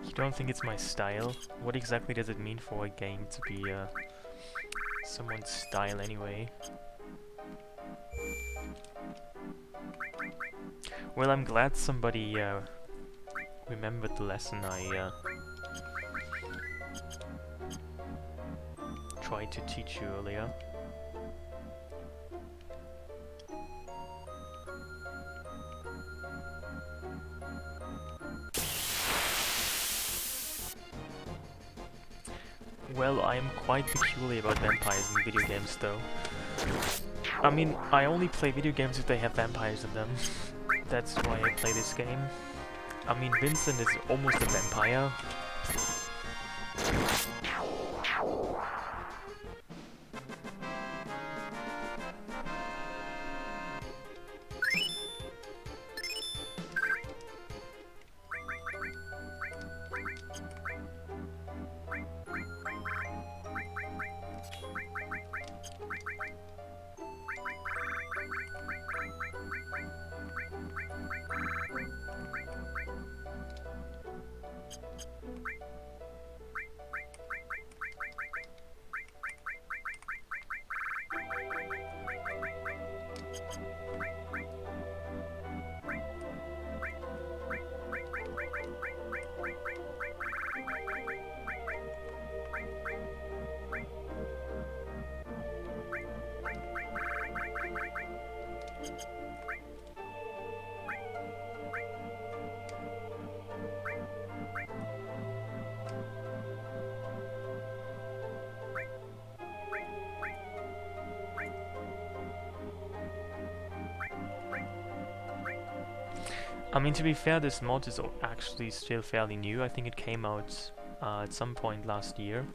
You don't think it's my style? What exactly does it mean for a game to be someone's style anyway? Well, I'm glad somebody remembered the lesson I tried to teach you earlier. Well, I am quite peculiar about vampires in video games though. I mean, I only play video games if they have vampires in them. That's why I play this game. I mean, Vincent is almost a vampire. I mean, to be fair, this mod is actually still fairly new. I think it came out at some point last year.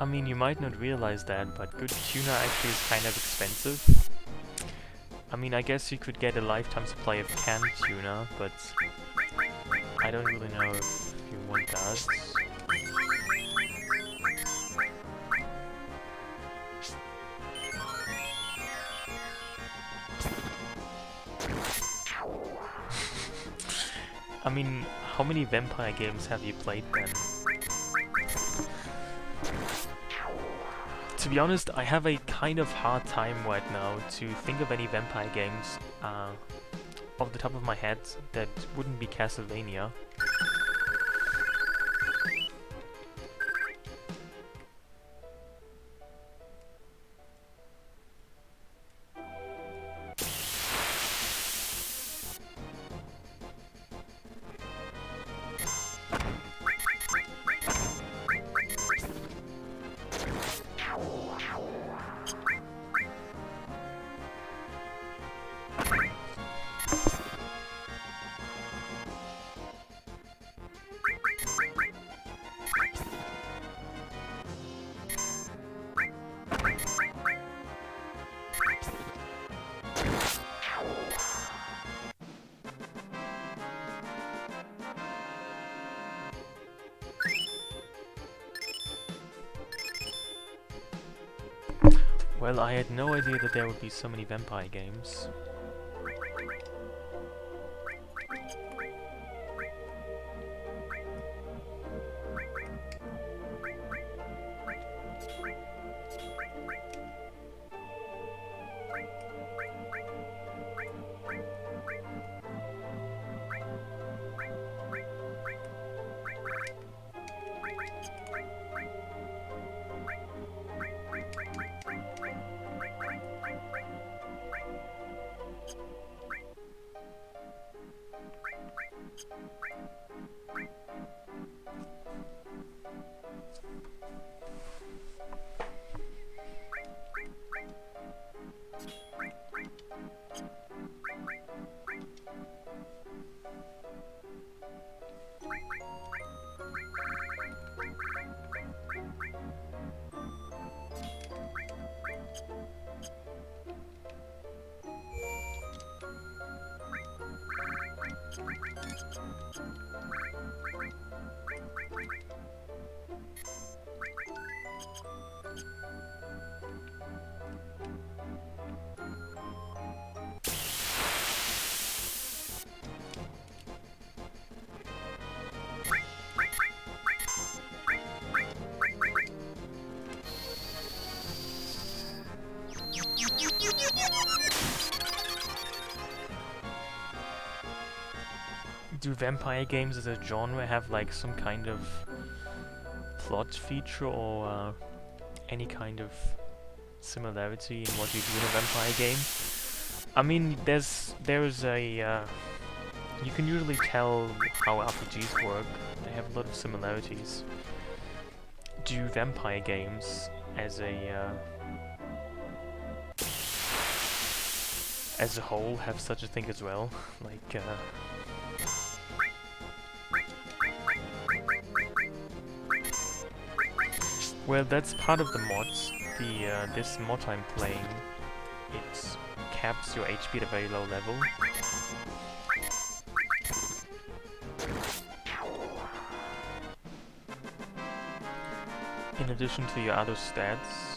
I mean, you might not realize that, but good tuna actually is kind of expensive. I mean, I guess you could get a lifetime supply of canned tuna, but I don't really know if you want that. I mean, how many vampire games have you played then? To be honest, I have a kind of hard time right now to think of any vampire games off the top of my head that wouldn't be Castlevania. Well, I had no idea that there would be so many vampire games. Do vampire games as a genre have like some kind of plot feature or any kind of similarity in what you do in a vampire game? I mean, there's a you can usually tell how RPGs work. They have a lot of similarities. Do vampire games as a whole have such a thing as well? Like well, that's part of the mods. This mod I'm playing, it caps your HP at a very low level. In addition to your other stats.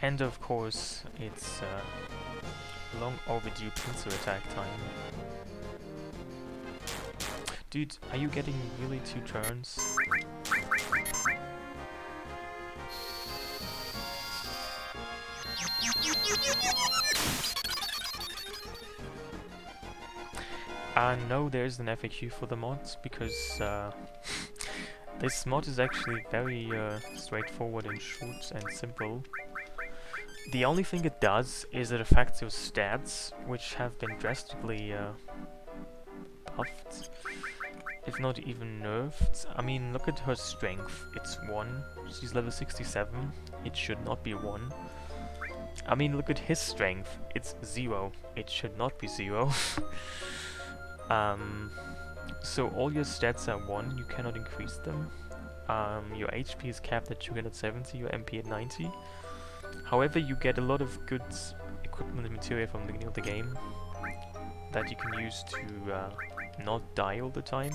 And of course, it's long overdue pincer attack time. Dude, are you getting really 2 turns? No, there's an FAQ for the mods, because this mod is actually very straightforward and short and simple. The only thing it does is it affects your stats, which have been drastically buffed, if not even nerfed. I mean, look at her strength, it's 1, she's level 67, it should not be 1. I mean, look at his strength, it's 0, it should not be 0. So all your stats are 1, you cannot increase them. Your HP is capped at 270, your MP at 90. However, you get a lot of good equipment and materia from the beginning of the game that you can use to not die all the time.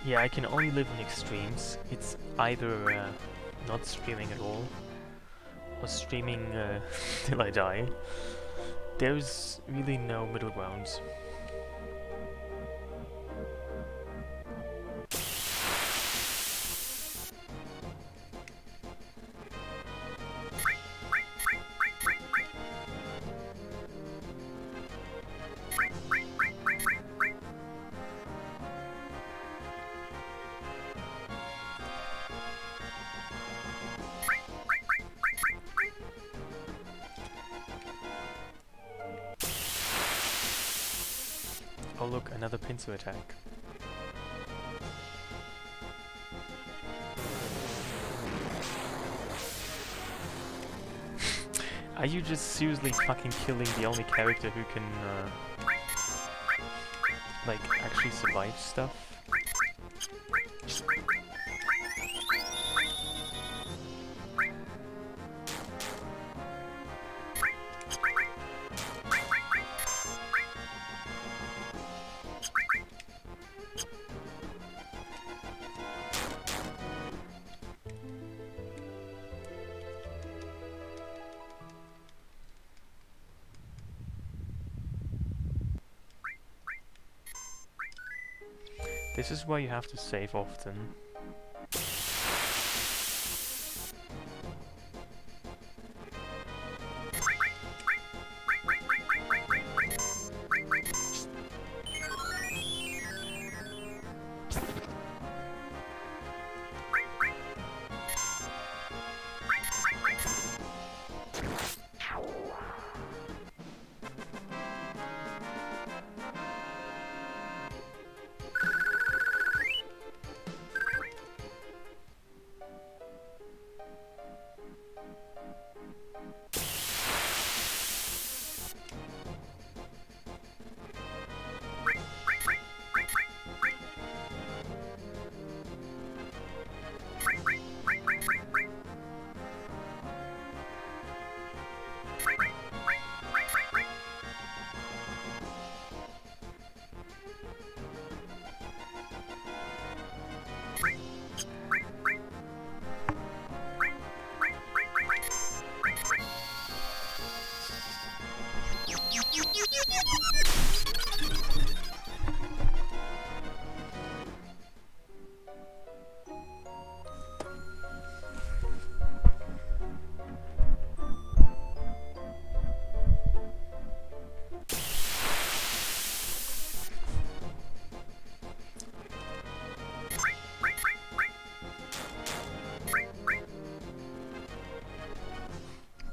Yeah, I can only live in extremes. It's either not streaming at all, or streaming till I die. There's really no middle ground. Oh look, another pincer attack. Are you just seriously fucking killing the only character who can, like, actually survive stuff? This is why you have to save often.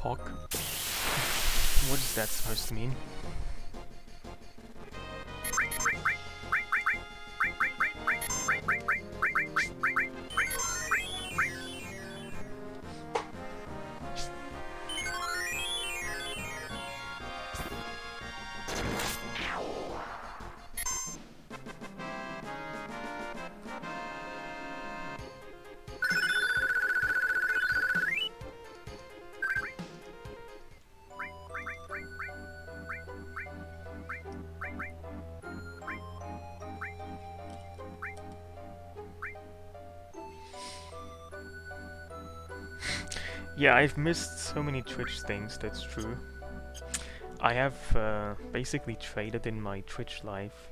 Pog? What is that supposed to mean? Yeah, I've missed so many Twitch things, that's true. I have basically traded in my Twitch life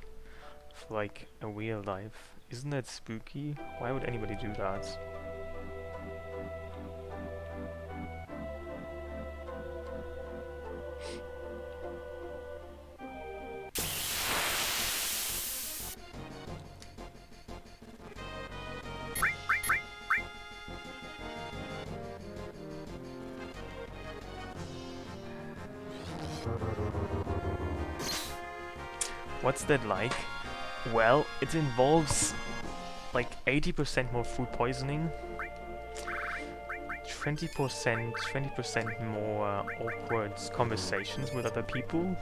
for like a real life. Isn't that spooky? Why would anybody do that? What's that like? Well, it involves like 80% more food poisoning, 20% more awkward conversations with other people.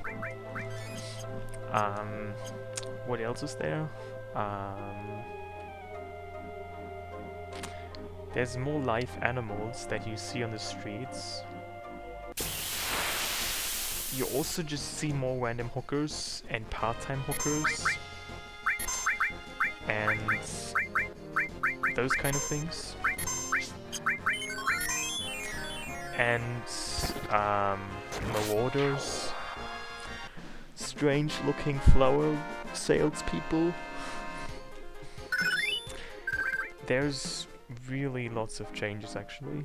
What else is there? There's more live animals that you see on the streets. You also just see more random hookers and part-time hookers and those kind of things. And marauders, strange looking flower salespeople. There's really lots of changes actually.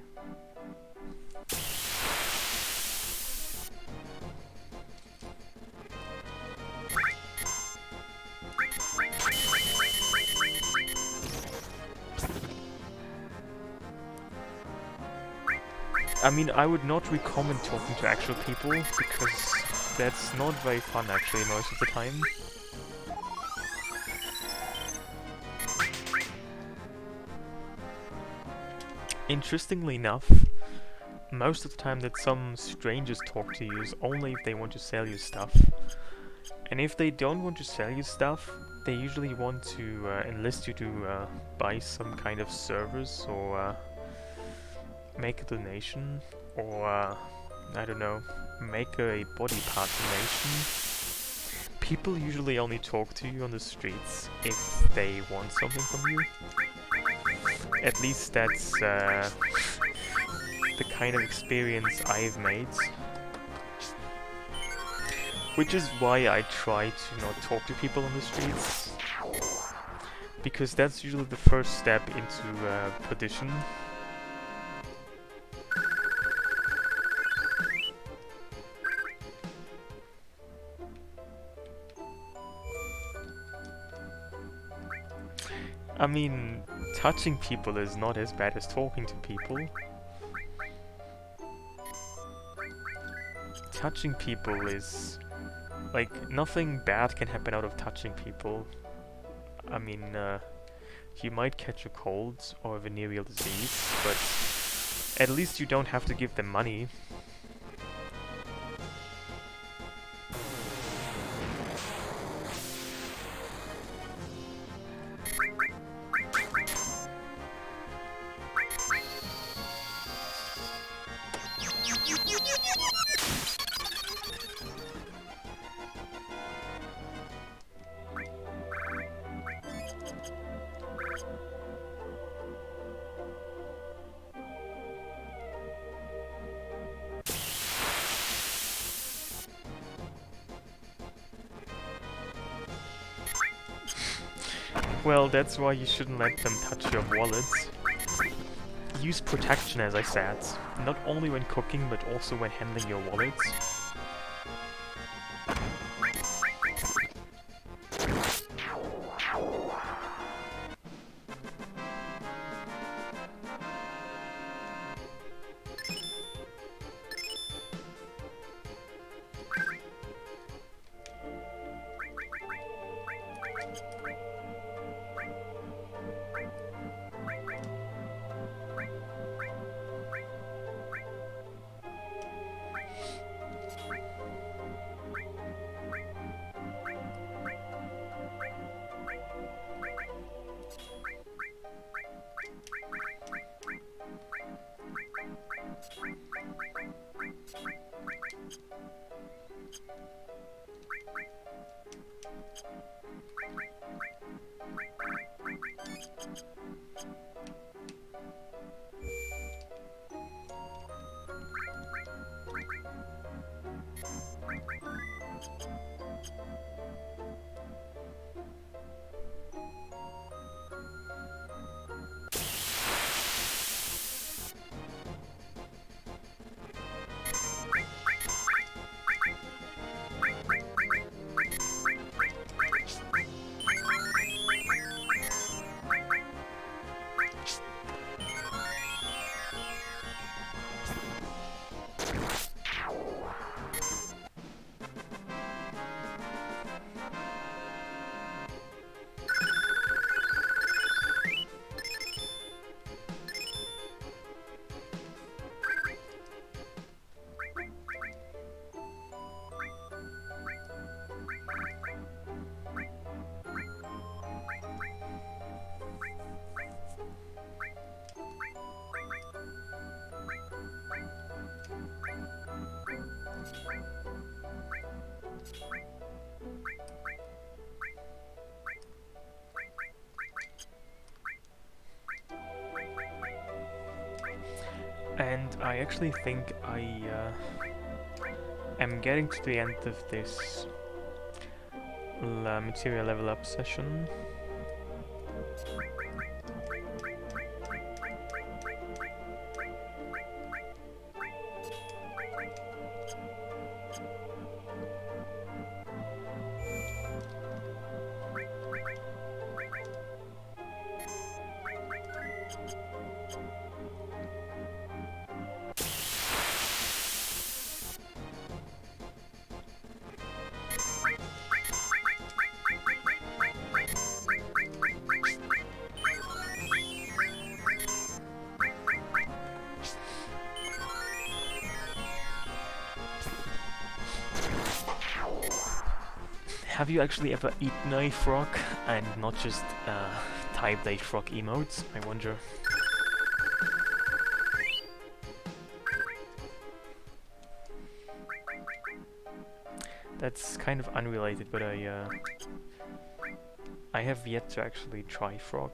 I mean, I would not recommend talking to actual people because that's not very fun actually most of the time. Interestingly enough, most of the time that some strangers talk to you is only if they want to sell you stuff. And if they don't want to sell you stuff, they usually want to enlist you to buy some kind of service or make a donation or I don't know, make a body part donation. People usually only talk to you on the streets if they want something from you. At least that's the kind of experience I've made. Which is why I try to not talk to people on the streets. Because that's usually the first step into perdition. I mean, touching people is not as bad as talking to people. Touching people is... like, nothing bad can happen out of touching people. I mean, you might catch a cold or a venereal disease, but at least you don't have to give them money. Well, that's why you shouldn't let them touch your wallets. Use protection, as I said, not only when cooking, but also when handling your wallets. And I actually think I am getting to the end of this materia level up session. Have you actually ever eaten a frog and not just typed a frog emotes, I wonder? That's kind of unrelated, but I have yet to actually try frog.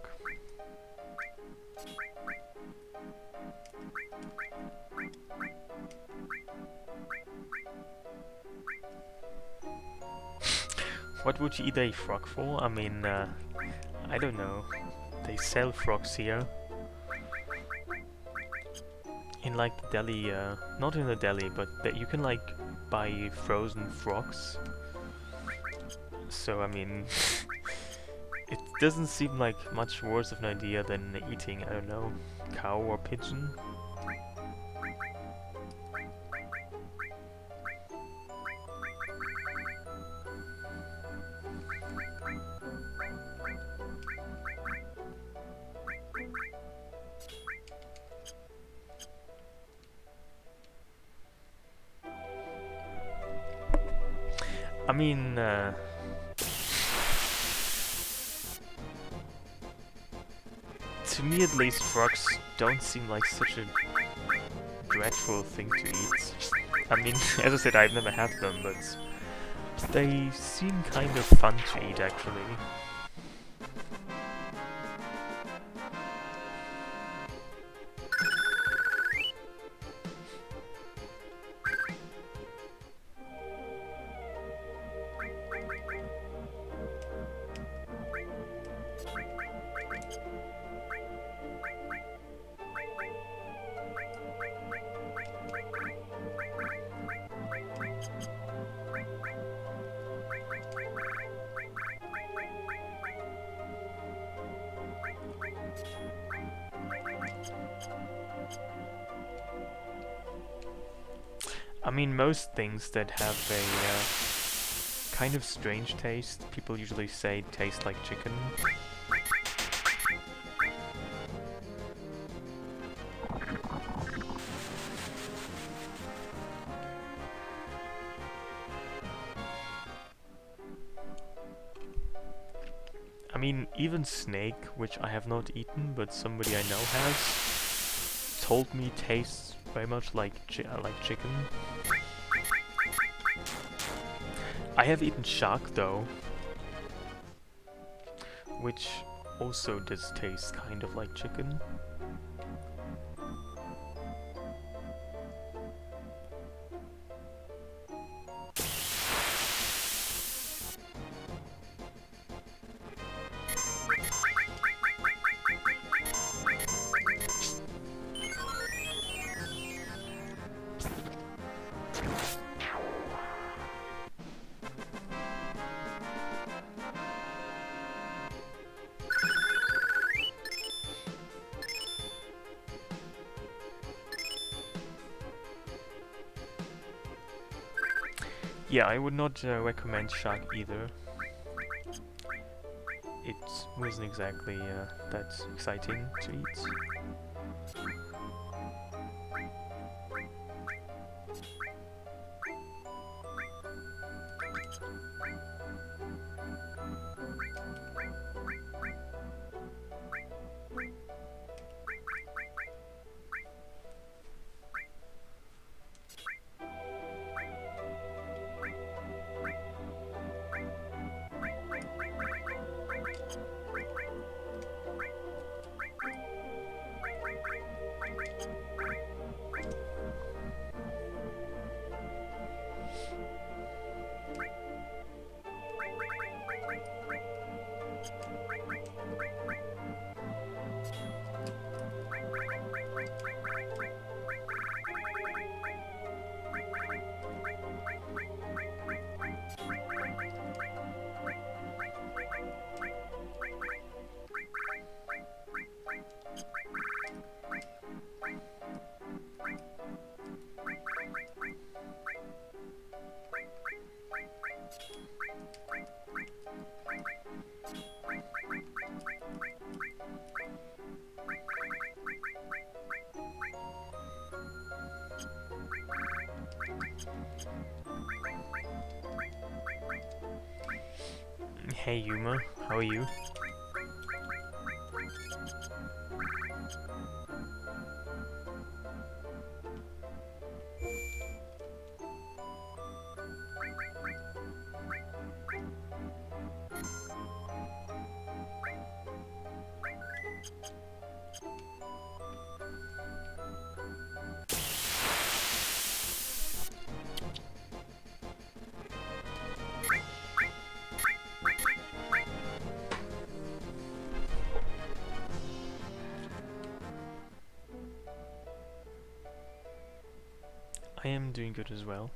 What would you eat a frog for? I mean, I don't know. They sell frogs here. In like the deli, not in the deli, but that you can like buy frozen frogs. So I mean, it doesn't seem like much worse of an idea than eating, I don't know, cow or pigeon. I mean, to me at least, frogs don't seem like such a dreadful thing to eat. I mean, as I said, I've never had them, but they seem kind of fun to eat actually. I mean, most things that have a kind of strange taste, people usually say taste like chicken. I mean, even snake, which I have not eaten, but somebody I know has, told me tastes very much like chicken. I have eaten shark though, which also does taste kind of like chicken. Yeah, I would not recommend shark either. It wasn't exactly that exciting to eat. Hey Yuma, how are you? I am doing good as well.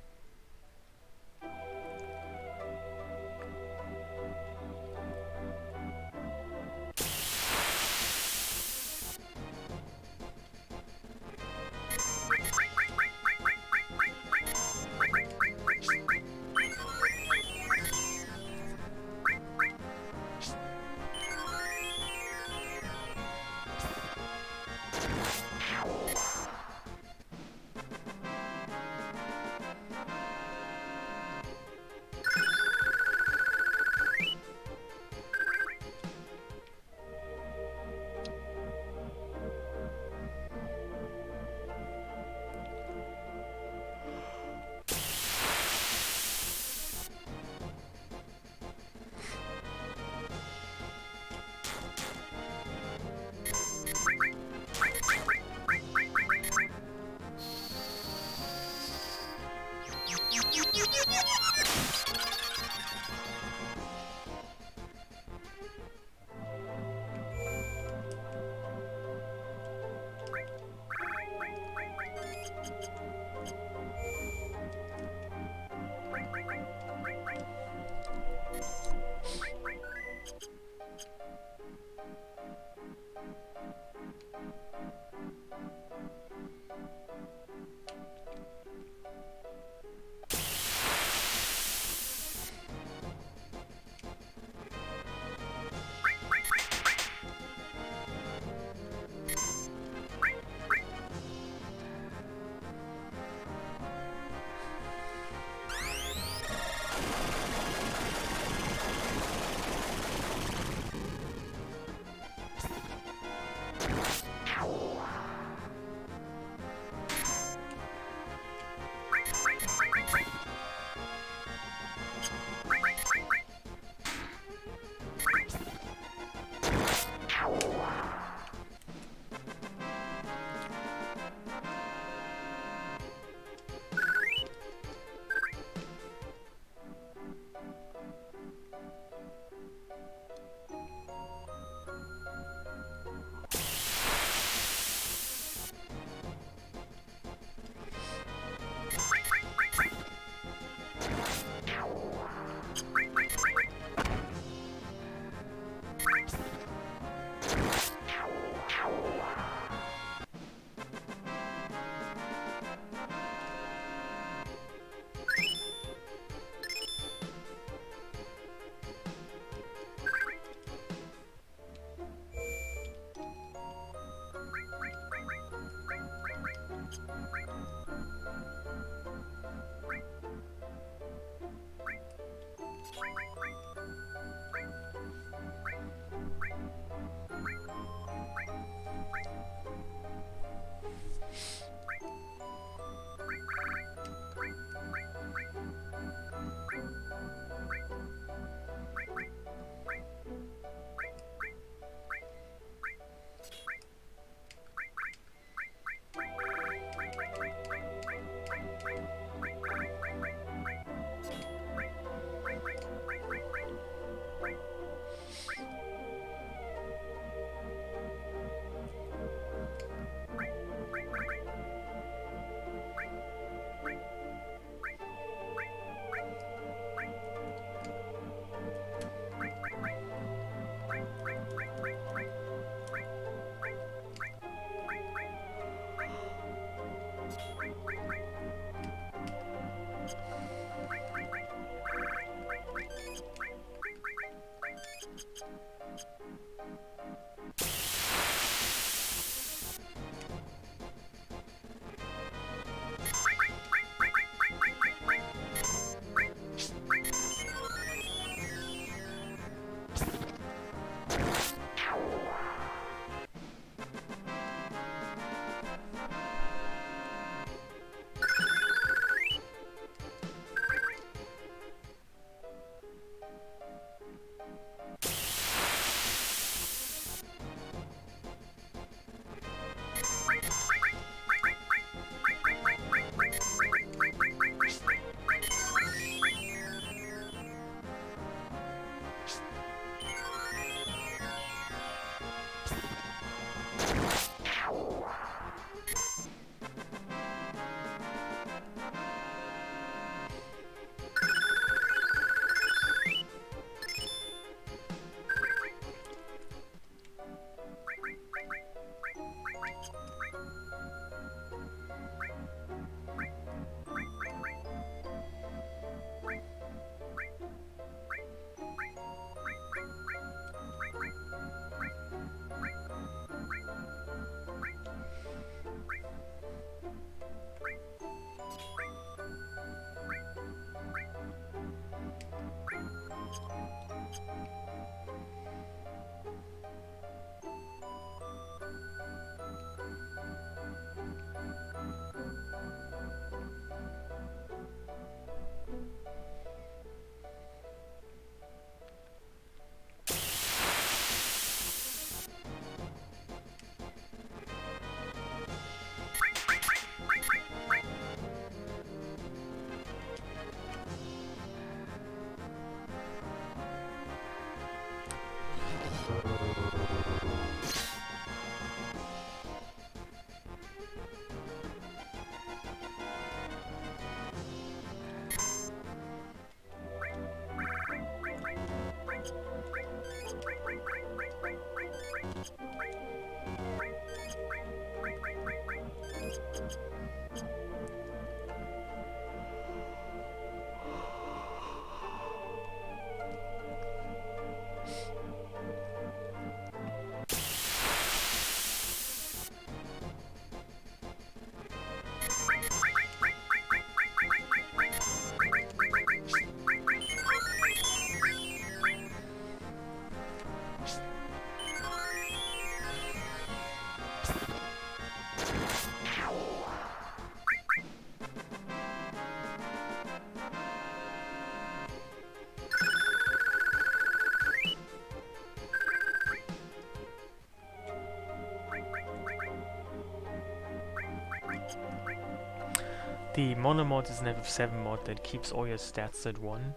The Monomod is an FF7 mod that keeps all your stats at 1.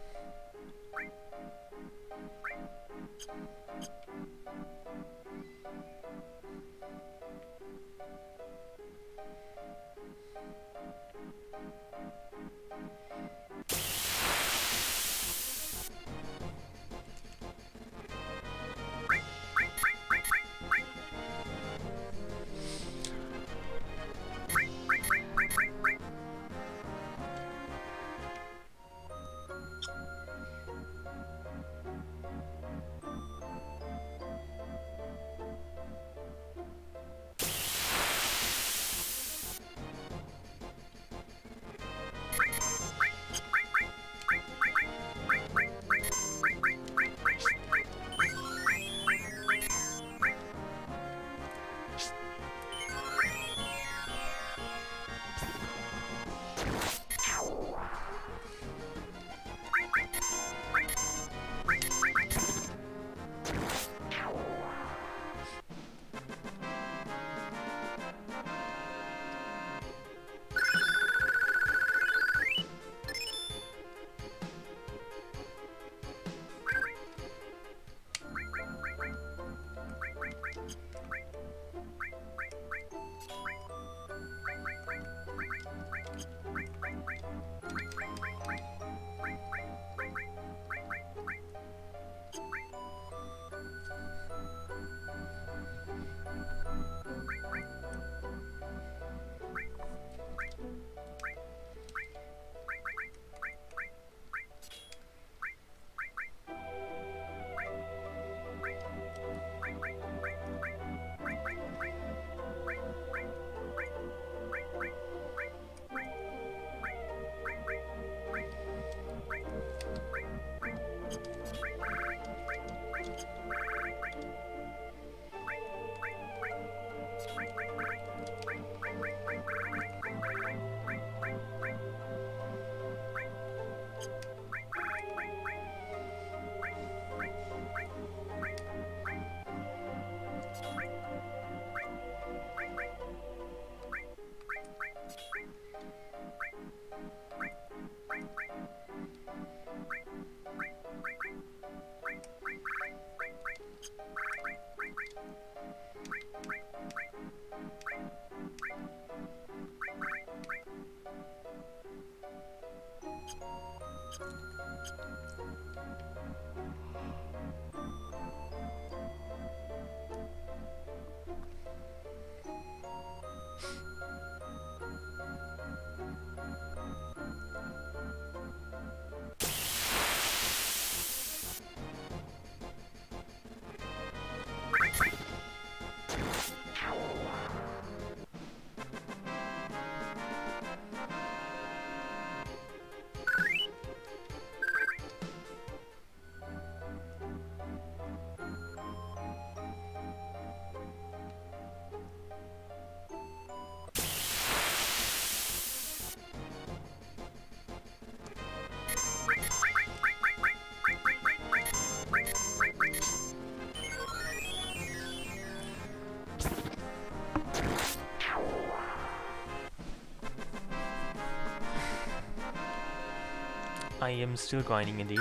I am still grinding indeed.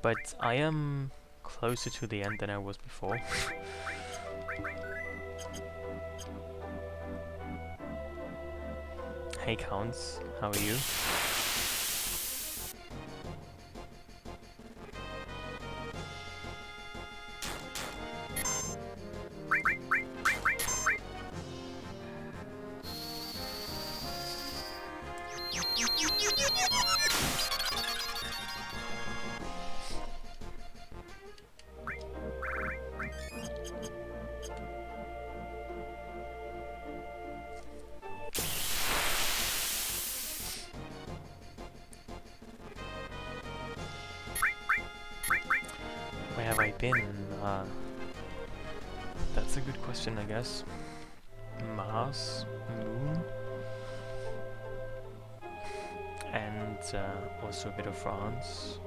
But I am closer to the end than I was before. Hey Counts, how are you? Where have I been? That's a good question, I guess. Mars, Moon, and also a bit of France.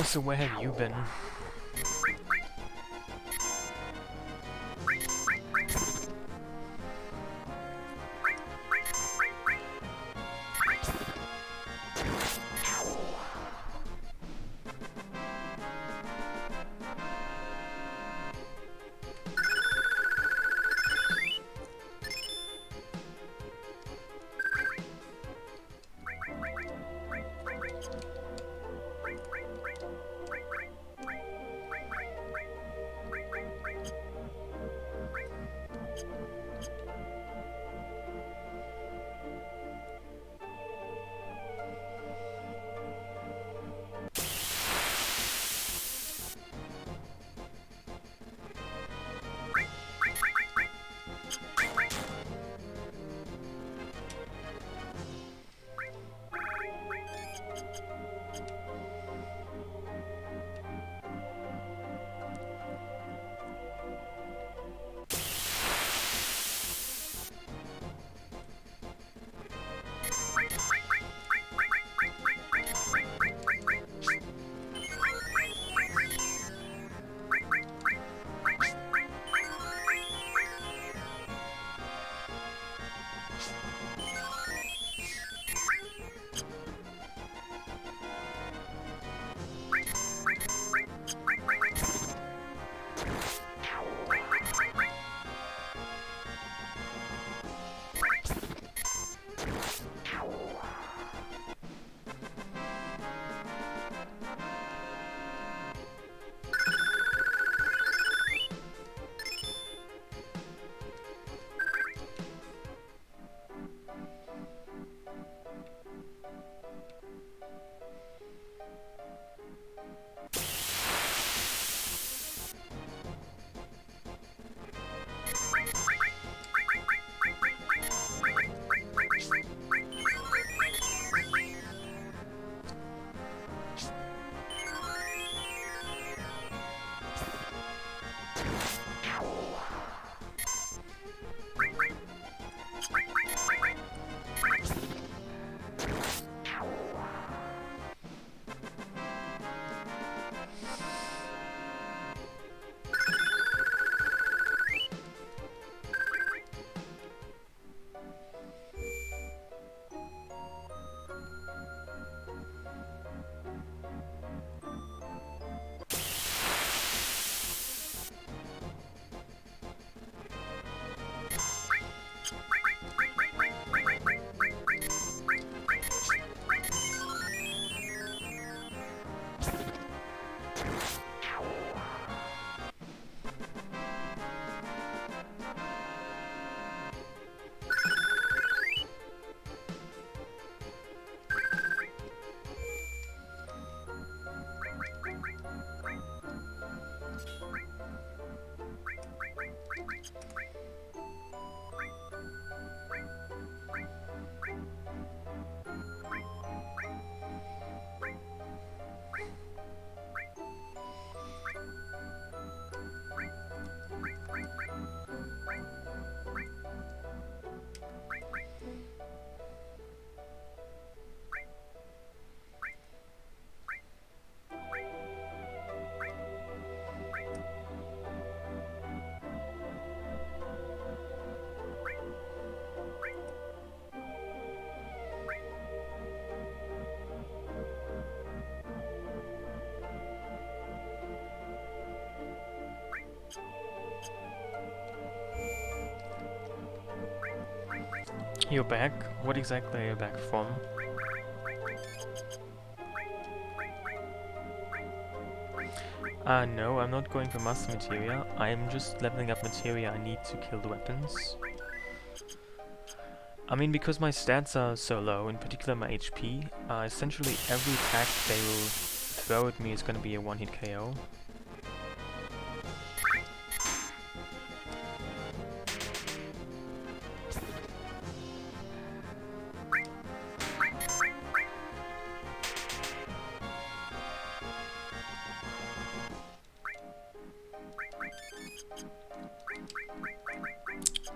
Also, where have you been? You're back? What exactly are you back from? No, I'm not going for master materia. I'm just leveling up materia I need to kill the weapons. I mean, because my stats are so low, in particular my HP, essentially every attack they will throw at me is gonna be a one-hit KO.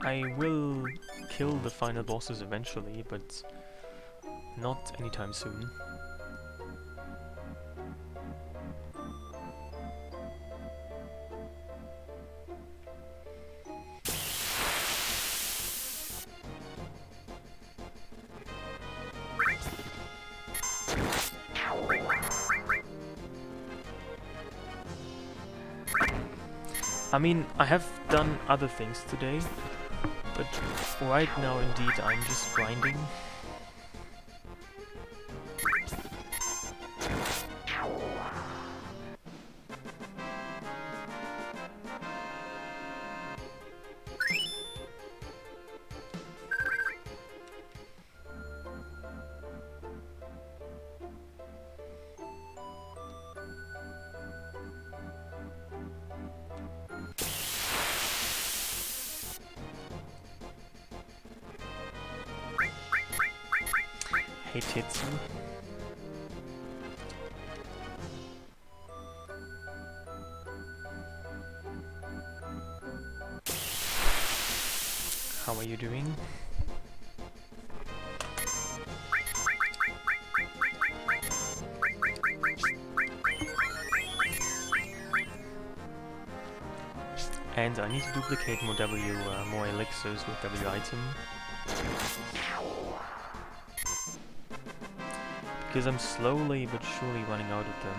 I will kill the final bosses eventually, but not anytime soon. I mean, I have done other things today, but right now indeed I'm just grinding. Hey Tetsu. How are you doing? And I need to duplicate more more elixirs with W item. Because I'm slowly but surely running out of them.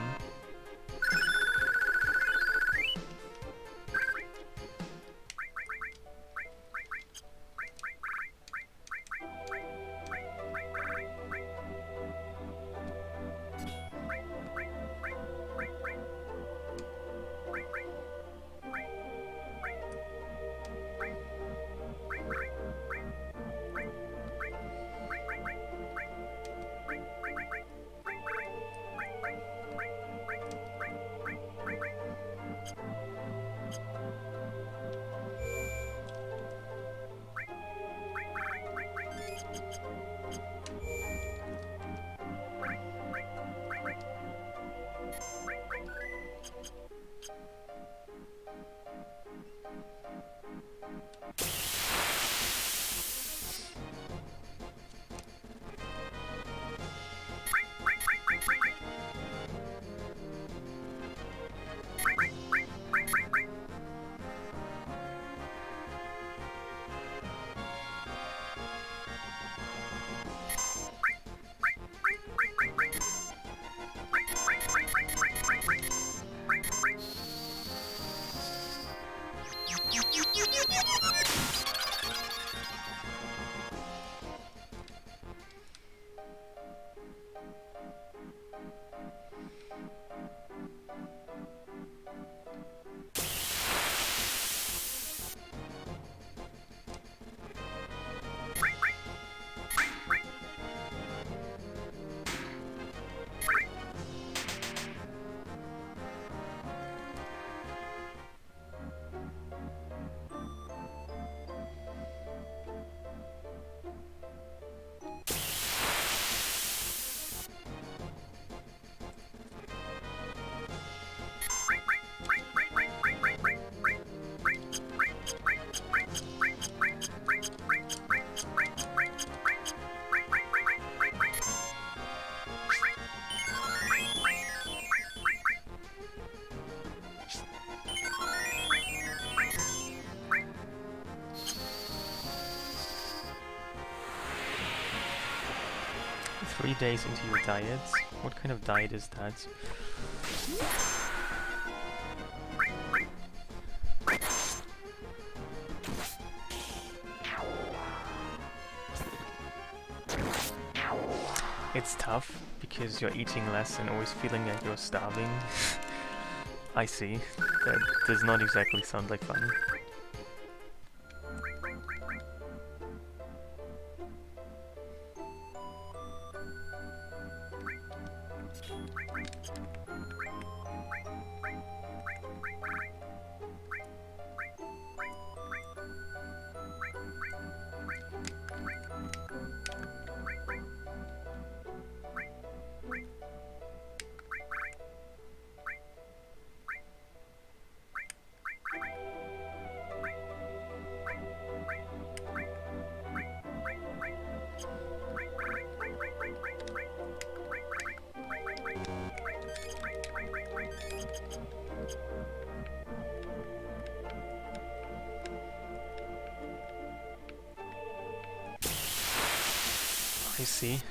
Three days into your diet? What kind of diet is that? It's tough, because you're eating less and always feeling like you're starving. I see. That does not exactly sound like fun. I see.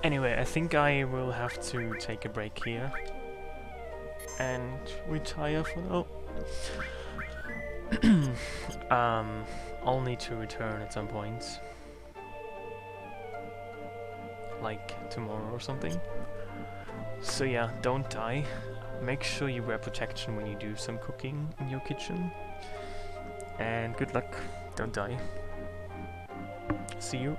Anyway, I think I will have to take a break here and retire for now. I'll need to return at some point, like tomorrow or something. So yeah, don't die. Make sure you wear protection when you do some cooking in your kitchen. And good luck. Don't die. See you.